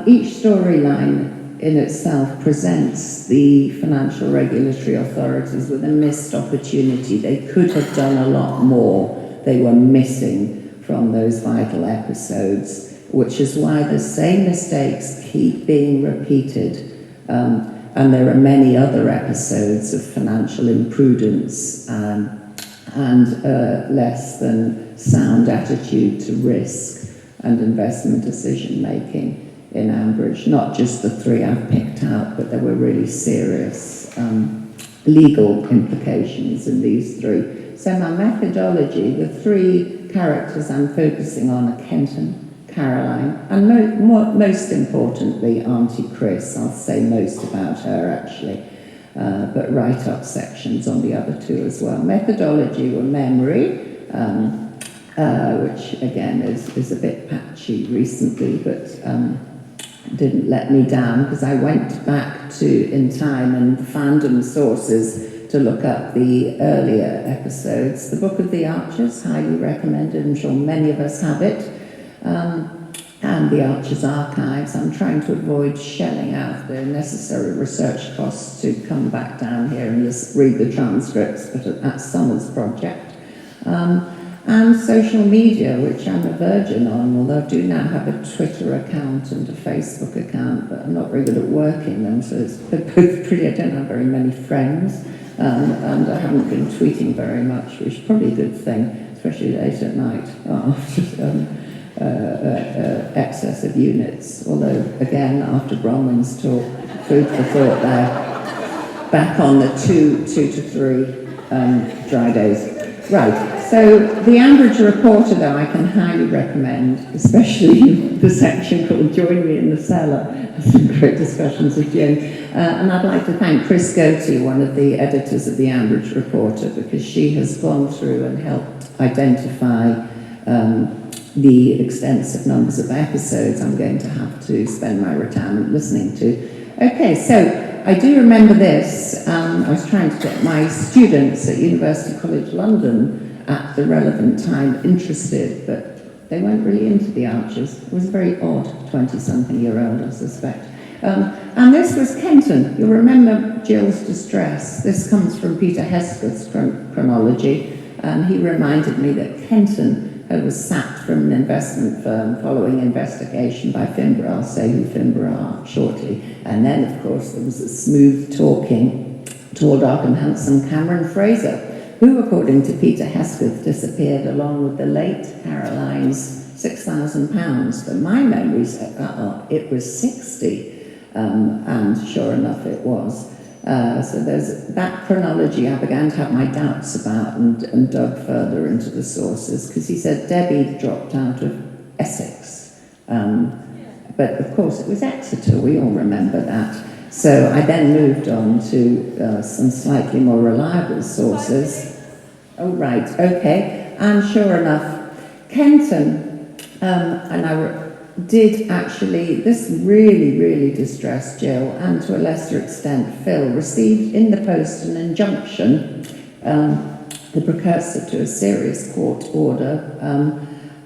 Each storyline in itself presents the financial regulatory authorities with a missed opportunity. They could have done a lot more. They were missing from those vital episodes, which is why the same mistakes keep being repeated. And there are many other episodes of financial imprudence and less than sound attitude to risk and investment decision making in Ambridge. Not just the three I've picked out, but there were really serious legal implications in these three. So my methodology, the three characters I'm focusing on are Kenton, Caroline, and most importantly, Auntie Chris. I'll say most about her actually, but write up sections on the other two as well. Methodology were memory, which again is a bit patchy recently, but didn't let me down because I went back in time and fandom sources to look up the earlier episodes. The Book of the Archers, highly recommended. I'm sure many of us have it. And the Archers Archives. I'm trying to avoid shelling out the necessary research costs to come back down here and just read the transcripts, but that's Summer's project. And social media, which I'm a virgin on, although I do now have a Twitter account and a Facebook account, but I'm not very good at working them, so it's both pretty. I don't have very many friends, and I haven't been tweeting very much, which is probably a good thing, especially late at night after excess of units. Although, again, after Bronwen's talk, food for thought there, back on the 2 to 3 dry days. Right, so the Ambridge Reporter, though, I can highly recommend, especially the section called Join Me in the Cellar. Some great discussions with Jim. And I'd like to thank Chris Goatee, one of the editors of the Ambridge Reporter, because she has gone through and helped identify the extensive numbers of episodes I'm going to have to spend my retirement listening to. Okay, so I do remember this. I was trying to get my students at University College London at the relevant time interested, but they weren't really into the Archers. It was a very odd 20-something-year-old, I suspect. And this was Kenton. You'll remember Jill's distress. This comes from Peter Hesketh's chronology, and he reminded me that Kenton was sacked from an investment firm following investigation by Finborough. I'll say who Finborough are shortly. And then, of course, there was a smooth-talking, tall, dark and handsome Cameron Fraser, who, according to Peter Hesketh, disappeared along with the late Caroline's £6,000. But my memory said, it was 60, and sure enough it was. So there's that chronology I began to have my doubts about and dug further into the sources, because he said Debbie dropped out of Essex. But of course it was Exeter, we all remember that. So I then moved on to some slightly more reliable sources. Oh, right, okay. And sure enough, Kenton, and I did actually, this really, really distressed Jill, and to a lesser extent Phil, received in the post an injunction, the precursor to a serious court order,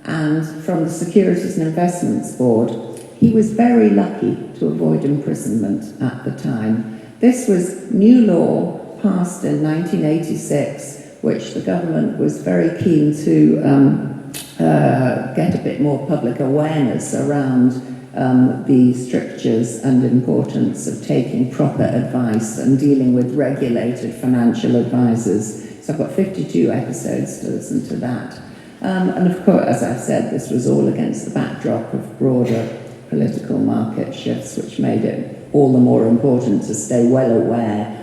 and from the Securities and Investments Board. He was very lucky to avoid imprisonment at the time. This was new law passed in 1986, which the government was very keen to get a bit more public awareness around the strictures and importance of taking proper advice and dealing with regulated financial advisors. So I've got 52 episodes to listen to that. And of course, as I've said, this was all against the backdrop of broader political market shifts, which made it all the more important to stay well aware,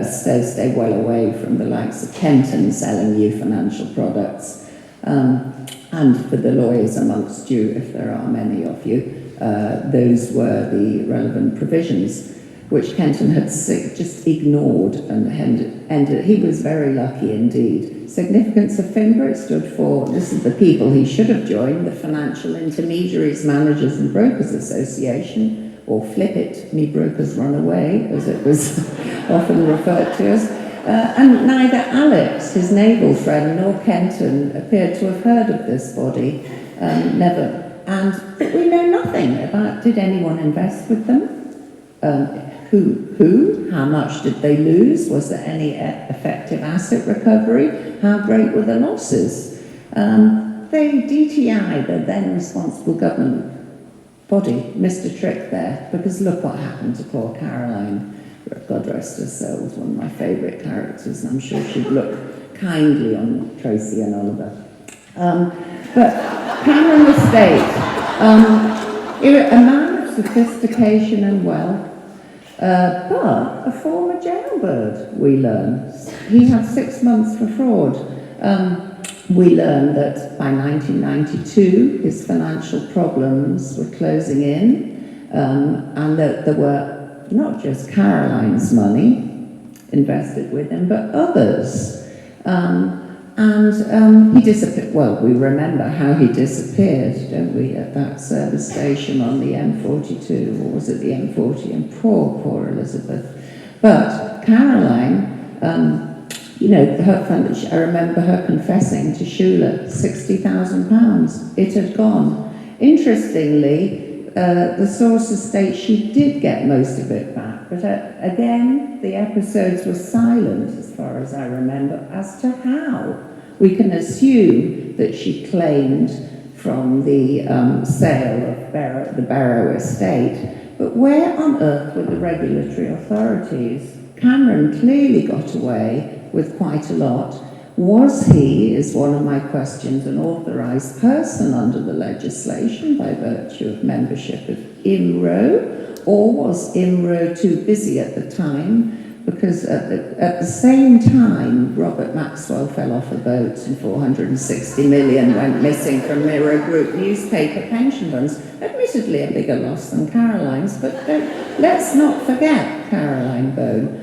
stay well away from the likes of Kenton selling you financial products. And for the lawyers amongst you, if there are many of you, those were the relevant provisions, which Kenton had just ignored and ended. He was very lucky indeed. Significance of Finborough, it stood for, this is the people he should have joined, the Financial Intermediaries, Managers and Brokers Association, or flip it, me brokers run away, as it was often referred to as. And neither Alex, his naval friend, nor Kenton appeared to have heard of this body, never. And we know nothing about, did anyone invest with them? Who? How much did they lose? Was there any effective asset recovery? How great were the losses? DTI, the then responsible government body, missed a trick there, because look what happened to poor Caroline. God rest her soul, was one of my favourite characters, and I'm sure she'd look kindly on Tracy and Oliver. But Cameron Estate, a man of sophistication and wealth, but a former jailbird, we learn. He had 6 months for fraud. We learn that by 1992, his financial problems were closing in, and that there were not just Caroline's money invested with him, but others. He disappeared. Well, we remember how he disappeared, don't we, at that service station on the M42, or was it the M40? And poor Elizabeth. But Caroline, her fund, I remember her confessing to Shula, £60,000. It had gone. Interestingly, the sources state she did get most of it back, but again, the episodes were silent, as far as I remember, as to how. We can assume that she claimed from the sale of the Barrow estate, but where on earth were the regulatory authorities? Cameron clearly got away with quite a lot. Was he, is one of my questions, an authorised person under the legislation by virtue of membership of IMRO, or was IMRO too busy at the time? Because at the same time, Robert Maxwell fell off a boat and 460 million went missing from Mirror Group newspaper pension funds. Admittedly a bigger loss than Caroline's, but let's not forget Caroline Bone.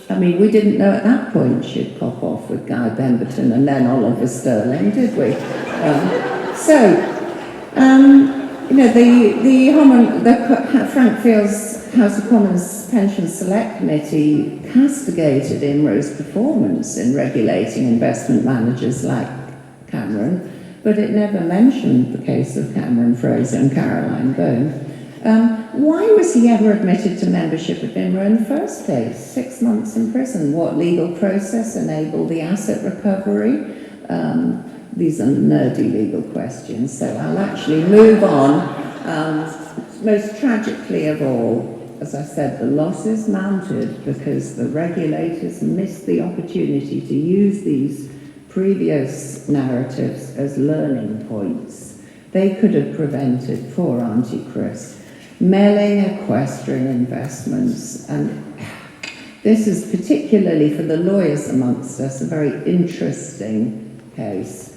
We didn't know at that point she'd cop off with Guy Pemberton and then Oliver Sterling, did we? Frank Field's House of Commons Pension Select Committee castigated IMRO's performance in regulating investment managers like Cameron, but it never mentioned the case of Cameron Fraser and Caroline Bone. Why was he ever admitted to membership of IMRO in the first place? 6 months in prison. What legal process enabled the asset recovery? These are nerdy legal questions, so I'll actually move on. Most tragically of all, as I said, the losses mounted because the regulators missed the opportunity to use these previous narratives as learning points. They could have prevented poor Auntie Chris. Melling equestrian investments, and this is particularly for the lawyers amongst us a very interesting case.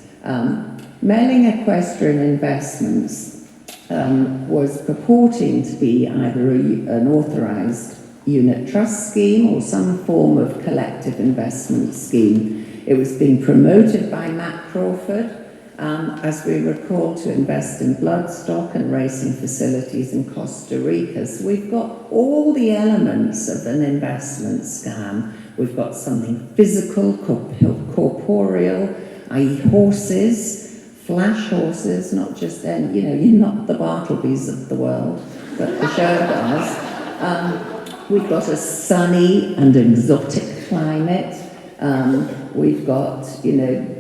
Melling equestrian investments was purporting to be either an authorised unit trust scheme or some form of collective investment scheme. It was being promoted by Matt Crawford, as we recall, to invest in bloodstock and racing facilities in Costa Rica. So we've got all the elements of an investment scam. We've got something physical, corporeal, i.e. horses, flash horses, not just then, you're not the Bartlebys of the world, but the show does. We've got a sunny and exotic climate. We've got,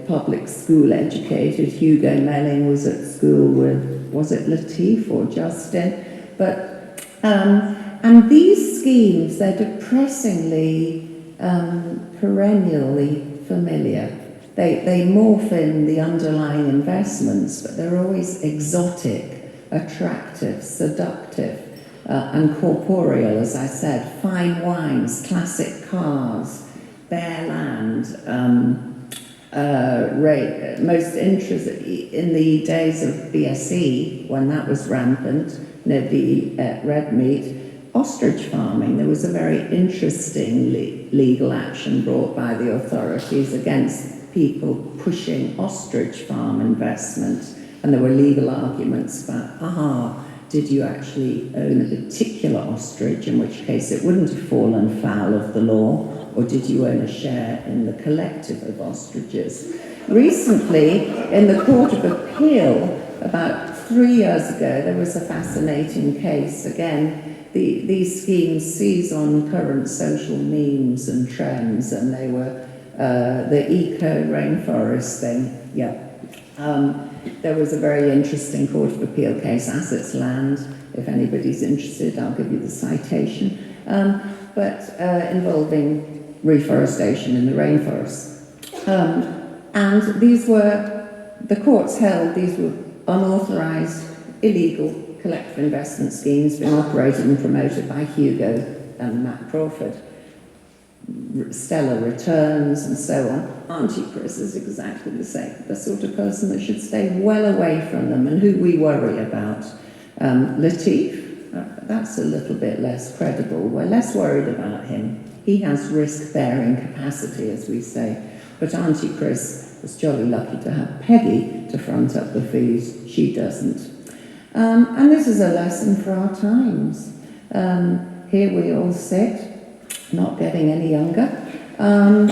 public school educated. Hugo Melling was at school with, was it Latif or Justin? But, and these schemes, they're depressingly, perennially familiar. They morph in the underlying investments, but they're always exotic, attractive, seductive, and corporeal, as I said. Fine wines, classic cars, bare land, most interesting in the days of BSE, when that was rampant, nobody ate red meat. Ostrich farming, there was a very interesting legal action brought by the authorities against people pushing ostrich farm investment, and there were legal arguments about, did you actually own a particular ostrich, in which case it wouldn't have fallen foul of the law, or did you own a share in the collective of ostriches? Recently, in the Court of Appeal, about 3 years ago, there was a fascinating case. Again, these schemes seize on current social memes and trends, and they were the eco-rainforest thing. Yeah. There was a very interesting Court of Appeal case, Assets Land. If anybody's interested, I'll give you the citation. But involving reforestation in the rainforest. And these were, the courts held, these were unauthorised, illegal collective investment schemes being operated and promoted by Hugo and Matt Crawford. Stellar returns and so on. Auntie Chris is exactly the same, the sort of person that should stay well away from them and who we worry about. Latif, that's a little bit less credible. We're less worried about him. He has risk-bearing capacity, as we say. But Auntie Chris was jolly lucky to have Peggy to front up the fees. She doesn't. And this is a lesson for our times. Here we all sit, not getting any younger, and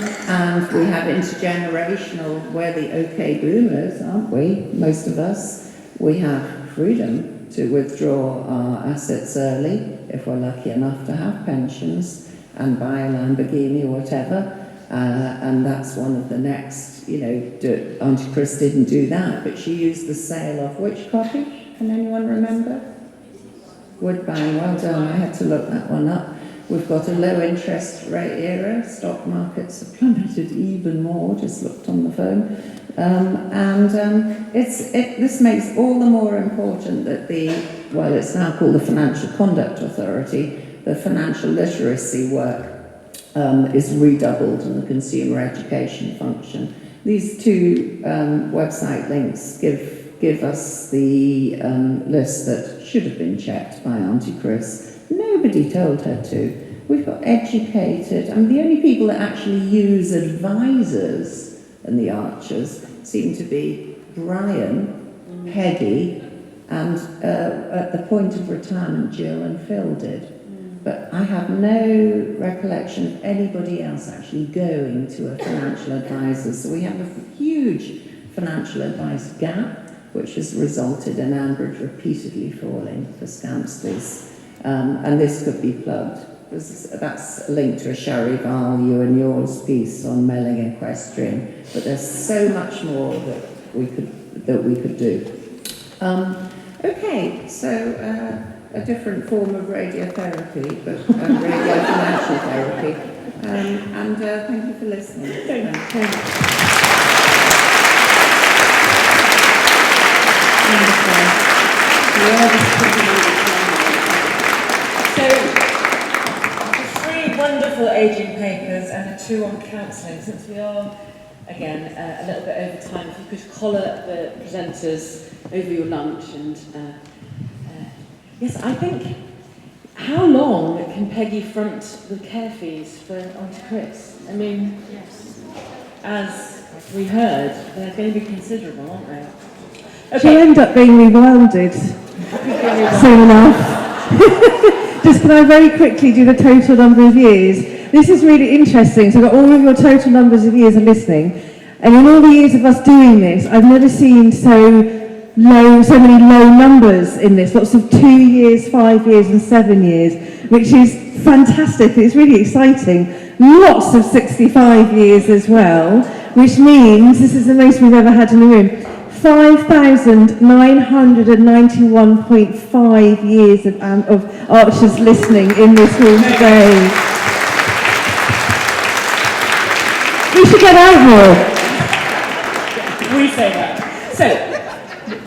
we have intergenerational, we're the okay boomers, aren't we? Most of us. We have freedom to withdraw our assets early, if we're lucky enough to have pensions, and buy a Lamborghini or whatever, and that's one of the next, Auntie Chris didn't do that, but she used the sale of which cottage? Can anyone remember? Woodbine, well done, I had to look that one up. We've got a low interest rate era, stock markets have plummeted even more, just looked on the phone. This makes all the more important that it's now called the Financial Conduct Authority, the financial literacy work is redoubled in the consumer education function. These two website links give us the list that should have been checked by Auntie Chris. Nobody told her to. We've got educated, the only people that actually use advisors in the Archers seem to be Brian, Peggy, and at the point of retirement, Jill and Phil did. But I have no recollection of anybody else actually going to a financial advisor. So we have a huge financial advice gap, which has resulted in Ambridge repeatedly falling for scamsters. And this could be plugged. That's linked to a Charival, you and yours piece on Melling Equestrian. But there's so much more that we could do. Okay, so a different form of radiotherapy, but radio-financial therapy. And thank you for listening. Thank you. So, the 3 wonderful ageing papers and the 2 on counselling. Since we are, again, a little bit over time, if you could collar the presenters over your lunch and... yes, I think, how long can Peggy front the care fees for Auntie Chris? I mean, as we heard, they're going to be considerable, aren't they? Okay. She'll end up being rewilded soon enough. Just can I very quickly do the total number of years? This is really interesting. So I've got all of your total numbers of years of listening. And in all the years of us doing this, I've never seen so many low numbers in this. Lots of 2 years, 5 years and 7 years, which is fantastic. It's really exciting. Lots of 65 years as well, which means, this is the most we've ever had in the room, 5,991.5 years of Archers listening in this room today. We should get out more. We say that. So,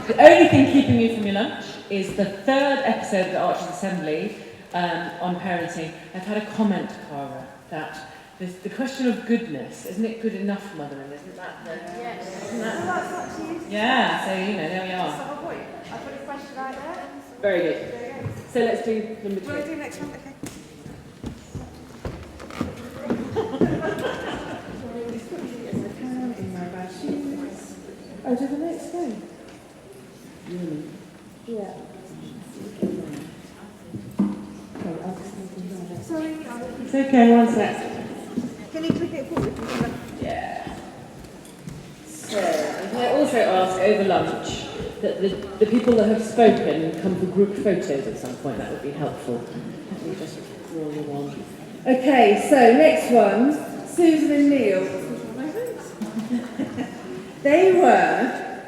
the only thing keeping you from your lunch is the 3rd episode of the Archers Assembly on parenting. I've had a comment, Cara, that the question of goodness, isn't it good enough mothering? Isn't that the... Yes. Isn't that, Yeah, so, there we are. That's the whole point. I put a question right there. Very good. So let's do number 2. Do you want to do next one? Okay. Oh, do the next one? Yeah. Sorry. It's okay, one sec. also ask over lunch that the people that have spoken come for group photos at some point. That would be helpful. Let me just roll you one. Okay, so next one, Susan and Neil. They were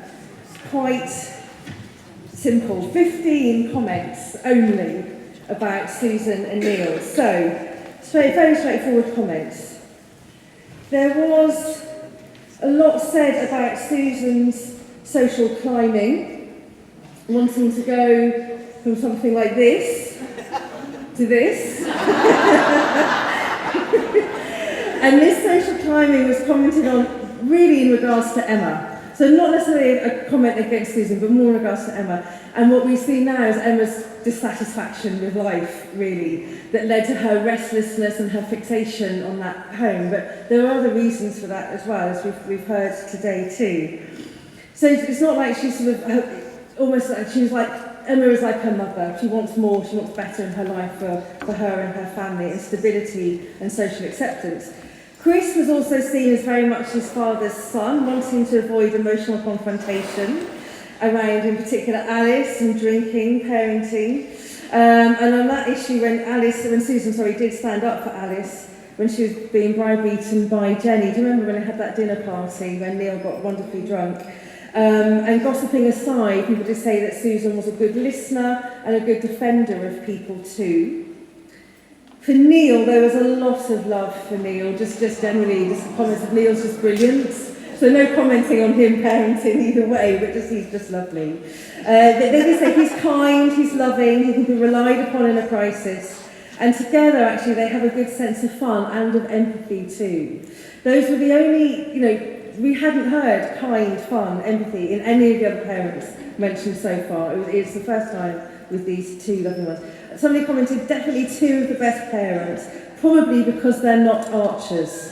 quite simple, 15 comments only about Susan and Neil. So, very straightforward comments. There was a lot said about Susan's social climbing, wanting to go from something like this to this. And this social climbing was commented on really in regards to Emma. So not necessarily a comment against Susan, but more in regards to Emma. And what we see now is Emma's dissatisfaction with life, really, that led to her restlessness and her fixation on that home. But there are other reasons for that as well, as we've heard today too. So it's not like she's sort of, almost like she was like, Emma is like her mother. She wants more, she wants better in her life for her and her family, and stability and social acceptance. Chris was also seen as very much his father's son, wanting to avoid emotional confrontation around, in particular, Alice and drinking, parenting. And on that issue, when Susan did stand up for Alice, when she was being browbeaten by Jenny, do you remember when they had that dinner party when Neil got wonderfully drunk? And gossiping aside, people did say that Susan was a good listener and a good defender of people too. For Neil, there was a lot of love for Neil, just generally, just comments of Neil's just brilliant. So no commenting on him parenting either way, but he's just lovely. They did say he's kind, he's loving, he can be relied upon in a crisis. And together, actually, they have a good sense of fun and of empathy too. Those were the only, we hadn't heard kind, fun, empathy in any of the other parents mentioned so far. It's the first time with these two lovely ones. Somebody commented, definitely two of the best parents, probably because they're not archers.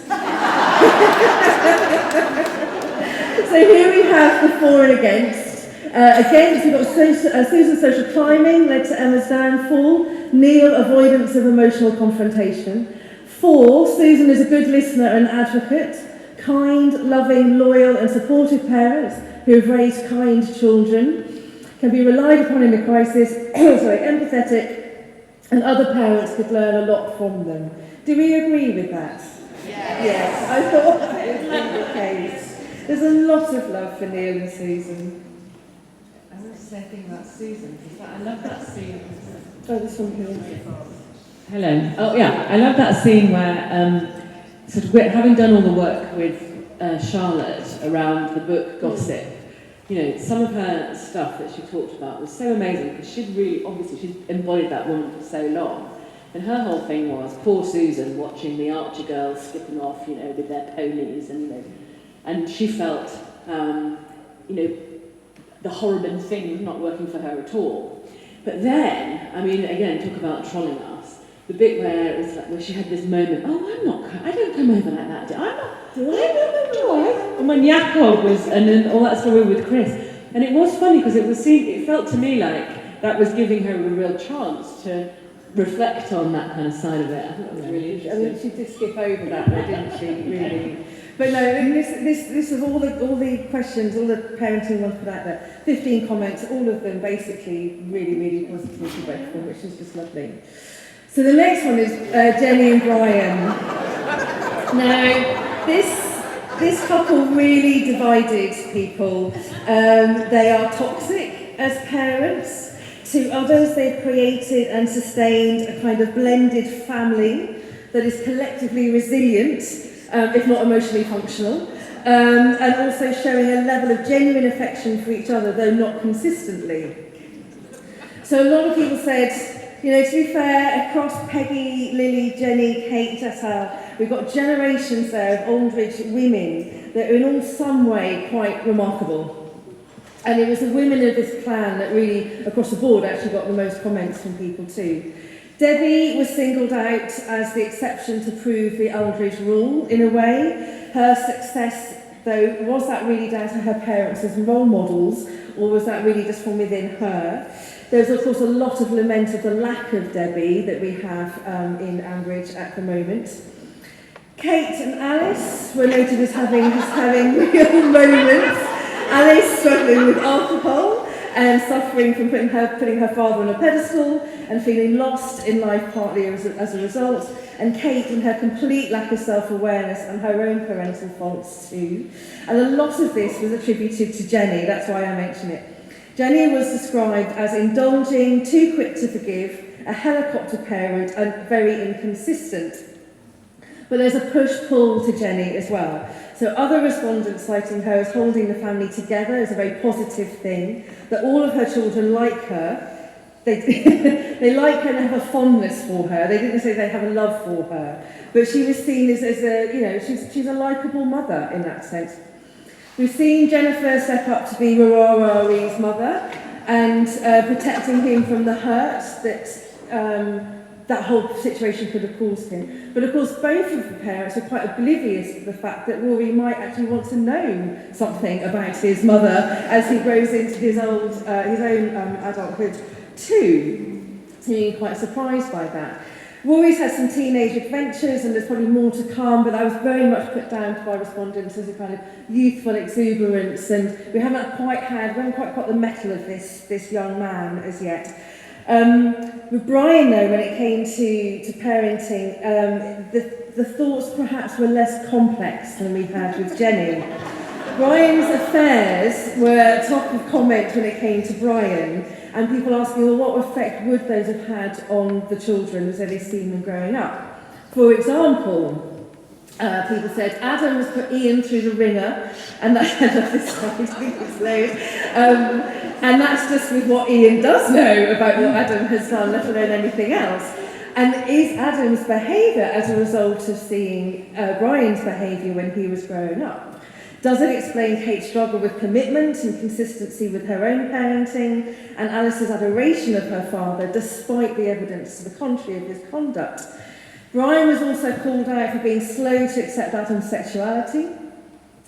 So here we have the for and against. Against, we've got Susan's social climbing led to Emma's downfall. Neil, avoidance of emotional confrontation. For, Susan is a good listener and advocate. Kind, loving, loyal and supportive parents who have raised kind children. Can be relied upon in a crisis, empathetic, and other parents could learn a lot from them. Do we agree with that? Yes, I thought that would be the case. There's a lot of love for Neil and Susan. I want to say a thing about Susan, because I love that scene. Oh, this one here. Hello. Oh, yeah, I love that scene where, having done all the work with Charlotte around the book Gossip, some of her stuff that she talked about was so amazing, because she'd embodied that woman for so long. And her whole thing was poor Susan watching the Archer girls skipping off, with their ponies, and she felt, the horrible thing was not working for her at all. But then, again, talk about trolling us. The bit where it was like, where she had this moment, I don't come over like that, do I? And when Jakob was, and then all that story with Chris. And it was funny, because it felt to me like that was giving her a real chance to reflect on that kind of side of it. I thought it was really interesting. She did skip over that, didn't she, really? But no, this was all the questions, all the parenting ones put out there. 15 comments, all of them basically really, really positive and grateful, which is just lovely. So the next one is Jenny and Brian. Now, this couple really divided people. They are toxic as parents. To others, they've created and sustained a kind of blended family that is collectively resilient, if not emotionally functional, and also showing a level of genuine affection for each other, though not consistently. So a lot of people said, to be fair, across Peggy, Lily, Jenny, Kate, et al., we've got generations there of Aldridge women that are in all some way quite remarkable. And it was the women of this clan that really, across the board, actually got the most comments from people too. Debbie was singled out as the exception to prove the Aldridge rule, in a way. Her success, though, was that really down to her parents as role models, or was that really just from within her? There's, of course, a lot of lament of the lack of Debbie that we have in Ambridge at the moment. Kate and Alice were noted as having real moments. Alice struggling with alcohol and suffering from putting her father on a pedestal and feeling lost in life partly as a result, and Kate and her complete lack of self-awareness and her own parental faults too. And a lot of this was attributed to Jenny, that's why I mention it. Jenny was described as indulging, too quick to forgive, a helicopter parent, and very inconsistent. But there's a push-pull to Jenny as well. So other respondents citing her as holding the family together as a very positive thing, that all of her children like her. They like her and have a fondness for her. They didn't say they have a love for her. But she was seen as she's a likeable mother in that sense. We've seen Jennifer step up to be Rory's mother and protecting him from the hurt that whole situation could have caused him. But of course, both of the parents are quite oblivious to the fact that Rory might actually want to know something about his mother as he grows into his own adulthood too. So you're quite surprised by that. Rory's had some teenage adventures and there's probably more to come, but that was very much put down by respondents as a kind of youthful exuberance, and we haven't quite got the mettle of this young man as yet. With Brian, though, when it came to parenting, the thoughts perhaps were less complex than we had with Jenny. Brian's affairs were top of comment when it came to Brian, and people asking, well, what effect would those have had on the children as they've seen them growing up? For example, people said Adam has put Ian through the ringer, and that's and that's just with what Ian does know about what Adam has done, let alone anything else. And is Adam's behaviour as a result of seeing Brian's behaviour when he was growing up? Does it explain Kate's struggle with commitment and consistency with her own parenting, and Alice's adoration of her father, despite the evidence to the contrary of his conduct? Brian was also called out for being slow to accept Adam's sexuality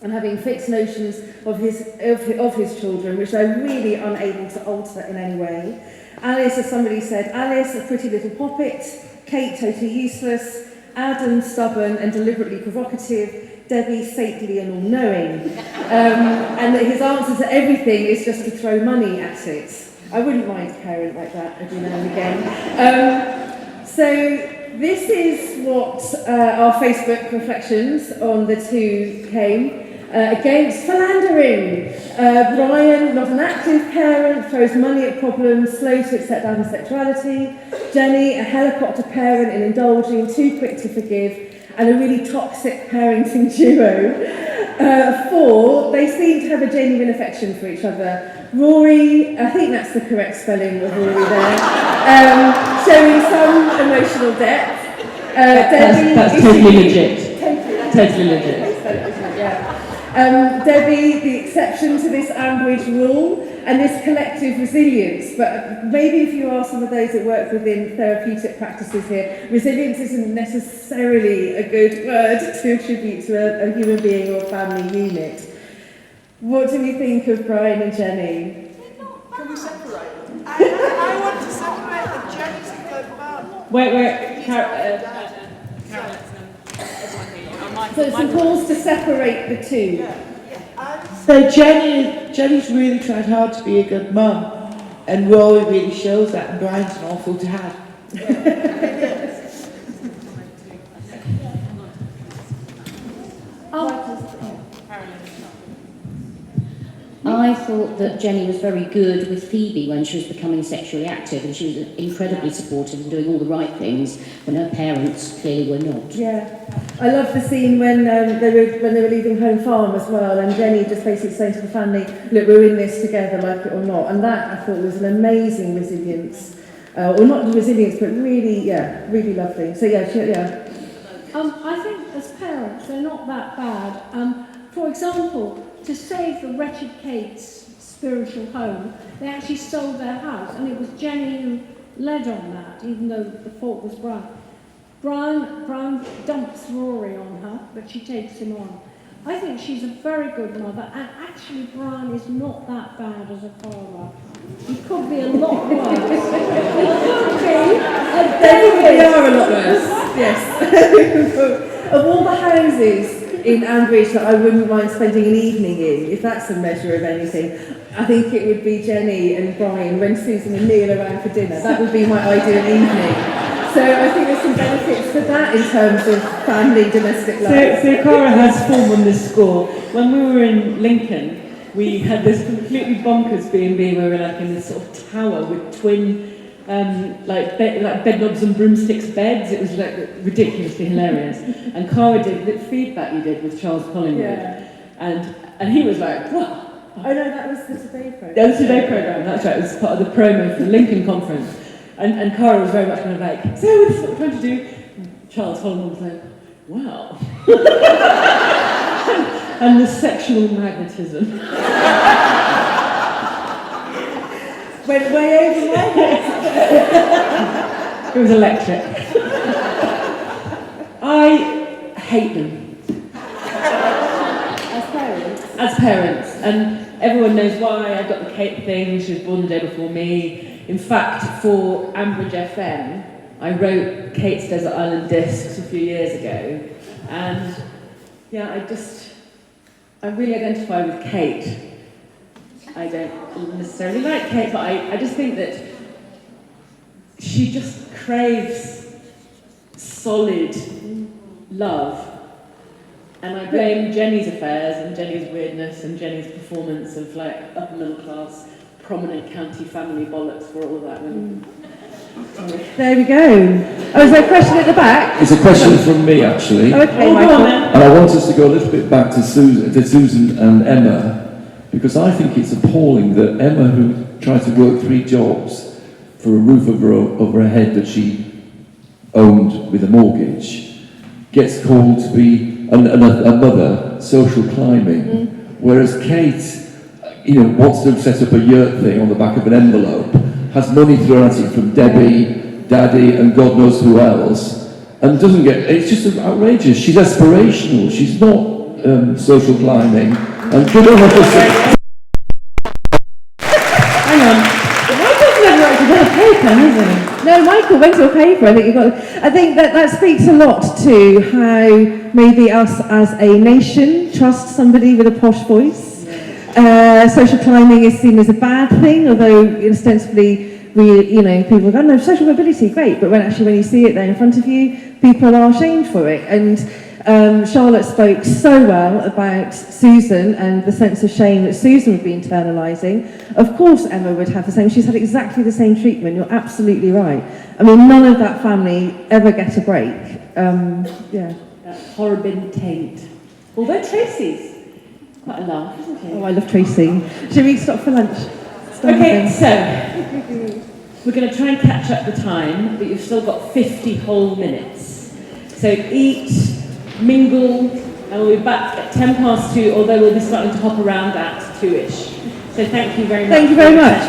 and having fixed notions of his children, which they're really unable to alter in any way. Alice, as somebody said, Alice, a pretty little poppet, Kate, totally useless, Adam, stubborn and deliberately provocative, Debbie, saintly and all-knowing. And that his answer to everything is just to throw money at it. I wouldn't mind a parent like that every now and again. So this is what our Facebook reflections on the two came. Against philandering. Brian, not an active parent, throws money at problems, slow to accept Adam's sexuality. Jenny, a helicopter parent and indulging, too quick to forgive, and a really toxic parenting duo. 4, they seem to have a genuine affection for each other. Rory, I think that's the correct spelling of Rory there, showing some emotional depth. That's totally legit. Totally legit. Debbie, the exception to this Ambridge rule, and this collective resilience. But maybe if you ask some of those that work within therapeutic practices here, resilience isn't necessarily a good word to attribute to a human being or a family unit. What do we think of Brian and Jenny? Can we separate? I want to separate the Jenny's a good mum. Wait, So St Paul's to separate the two. So Jenny's really tried hard to be a good mum, and Rory really shows that, and Brian's an awful dad. I thought that Jenny was very good with Phoebe when she was becoming sexually active, and she was incredibly supportive and doing all the right things when her parents clearly were not. Yeah, I love the scene when they were leaving home farm as well, and Jenny just basically saying to the family, "Look, we're in this together, like it or not." And that I thought was an amazing resilience, or not resilience, but really lovely. So yeah. I think as parents, they're not that bad. For example, to save the wretched Kate's spiritual home, they actually sold their house, and it was Jenny who led on that, even though the fault was Brian. Brian dumps Rory on her, but she takes him on. I think she's a very good mother, and actually Brian is not that bad as a father. He could be a lot worse. He could be. They are a lot worse, yes. Of all the houses in Ambridge that I wouldn't mind spending an evening in, if that's a measure of anything. I think it would be Jenny and Brian when Susan and Neil are around for dinner. That would be my ideal evening. So I think there's some benefits for that in terms of family, domestic life. So Cara has form on this score. When we were in Lincoln, we had this completely bonkers B&B where we were like in this sort of tower with twin like bed knobs and broomsticks beds. It was like ridiculously hilarious. And Cara did the feedback you did with Charles Collingwood, and he was like, "What?" Oh no, that was the Today programme. Yeah, the Today programme. That's right. It was part of the promo for the Lincoln conference. And Cara was very much kind of like, "So this is what we're trying to do." And Charles Collingwood was like, "Wow." And the sexual magnetism. Went way over my head. It was electric. I hate them. As parents. And everyone knows why. I got the Kate thing. She was born the day before me. In fact, for Ambridge FM, I wrote Kate's Desert Island Discs a few years ago. And yeah, I really identify with Kate. I don't necessarily like Kate, but I just think that she just craves solid love. And I blame Jenny's affairs and Jenny's weirdness and Jenny's performance of like upper middle class, prominent county family bollocks for all of that. There we go. Oh, is there a question at the back? It's a question from me, actually. Okay, Michael. And I want us to go a little bit back to Susan and Emma, because I think it's appalling that Emma, who tried to work 3 jobs for a roof over her head that she owned with a mortgage, gets called to be a mother, social climbing, whereas Kate, wants to set up a yurt thing on the back of an envelope, has money thrown at it from Debbie, Daddy, and God knows who else, and doesn't get. It's just outrageous. She's aspirational. She's not social climbing. And good on her for saying. Hang on. Michael's never actually got a paper, has he? No, Michael went to a paper. I think that speaks a lot to how maybe us as a nation trust somebody with a posh voice. Social climbing is seen as a bad thing, although ostensibly people go, no, social mobility, great, but when you see it there in front of you, people are ashamed for it. And Charlotte spoke so well about Susan and the sense of shame that Susan would be internalising. Of course Emma would have the same. She's had exactly the same treatment. You're absolutely right. I mean, none of that family ever get a break. That horrible taint. Although Tracy's quite a laugh, isn't he? Oh, I love Tracy. Should we stop for lunch? Okay, so we're going to try and catch up the time, but you've still got 50 whole minutes. So eat, mingle, and we'll be back at 2:10, although we'll be starting to hop around at 2ish. So thank you very much. Thank you very much.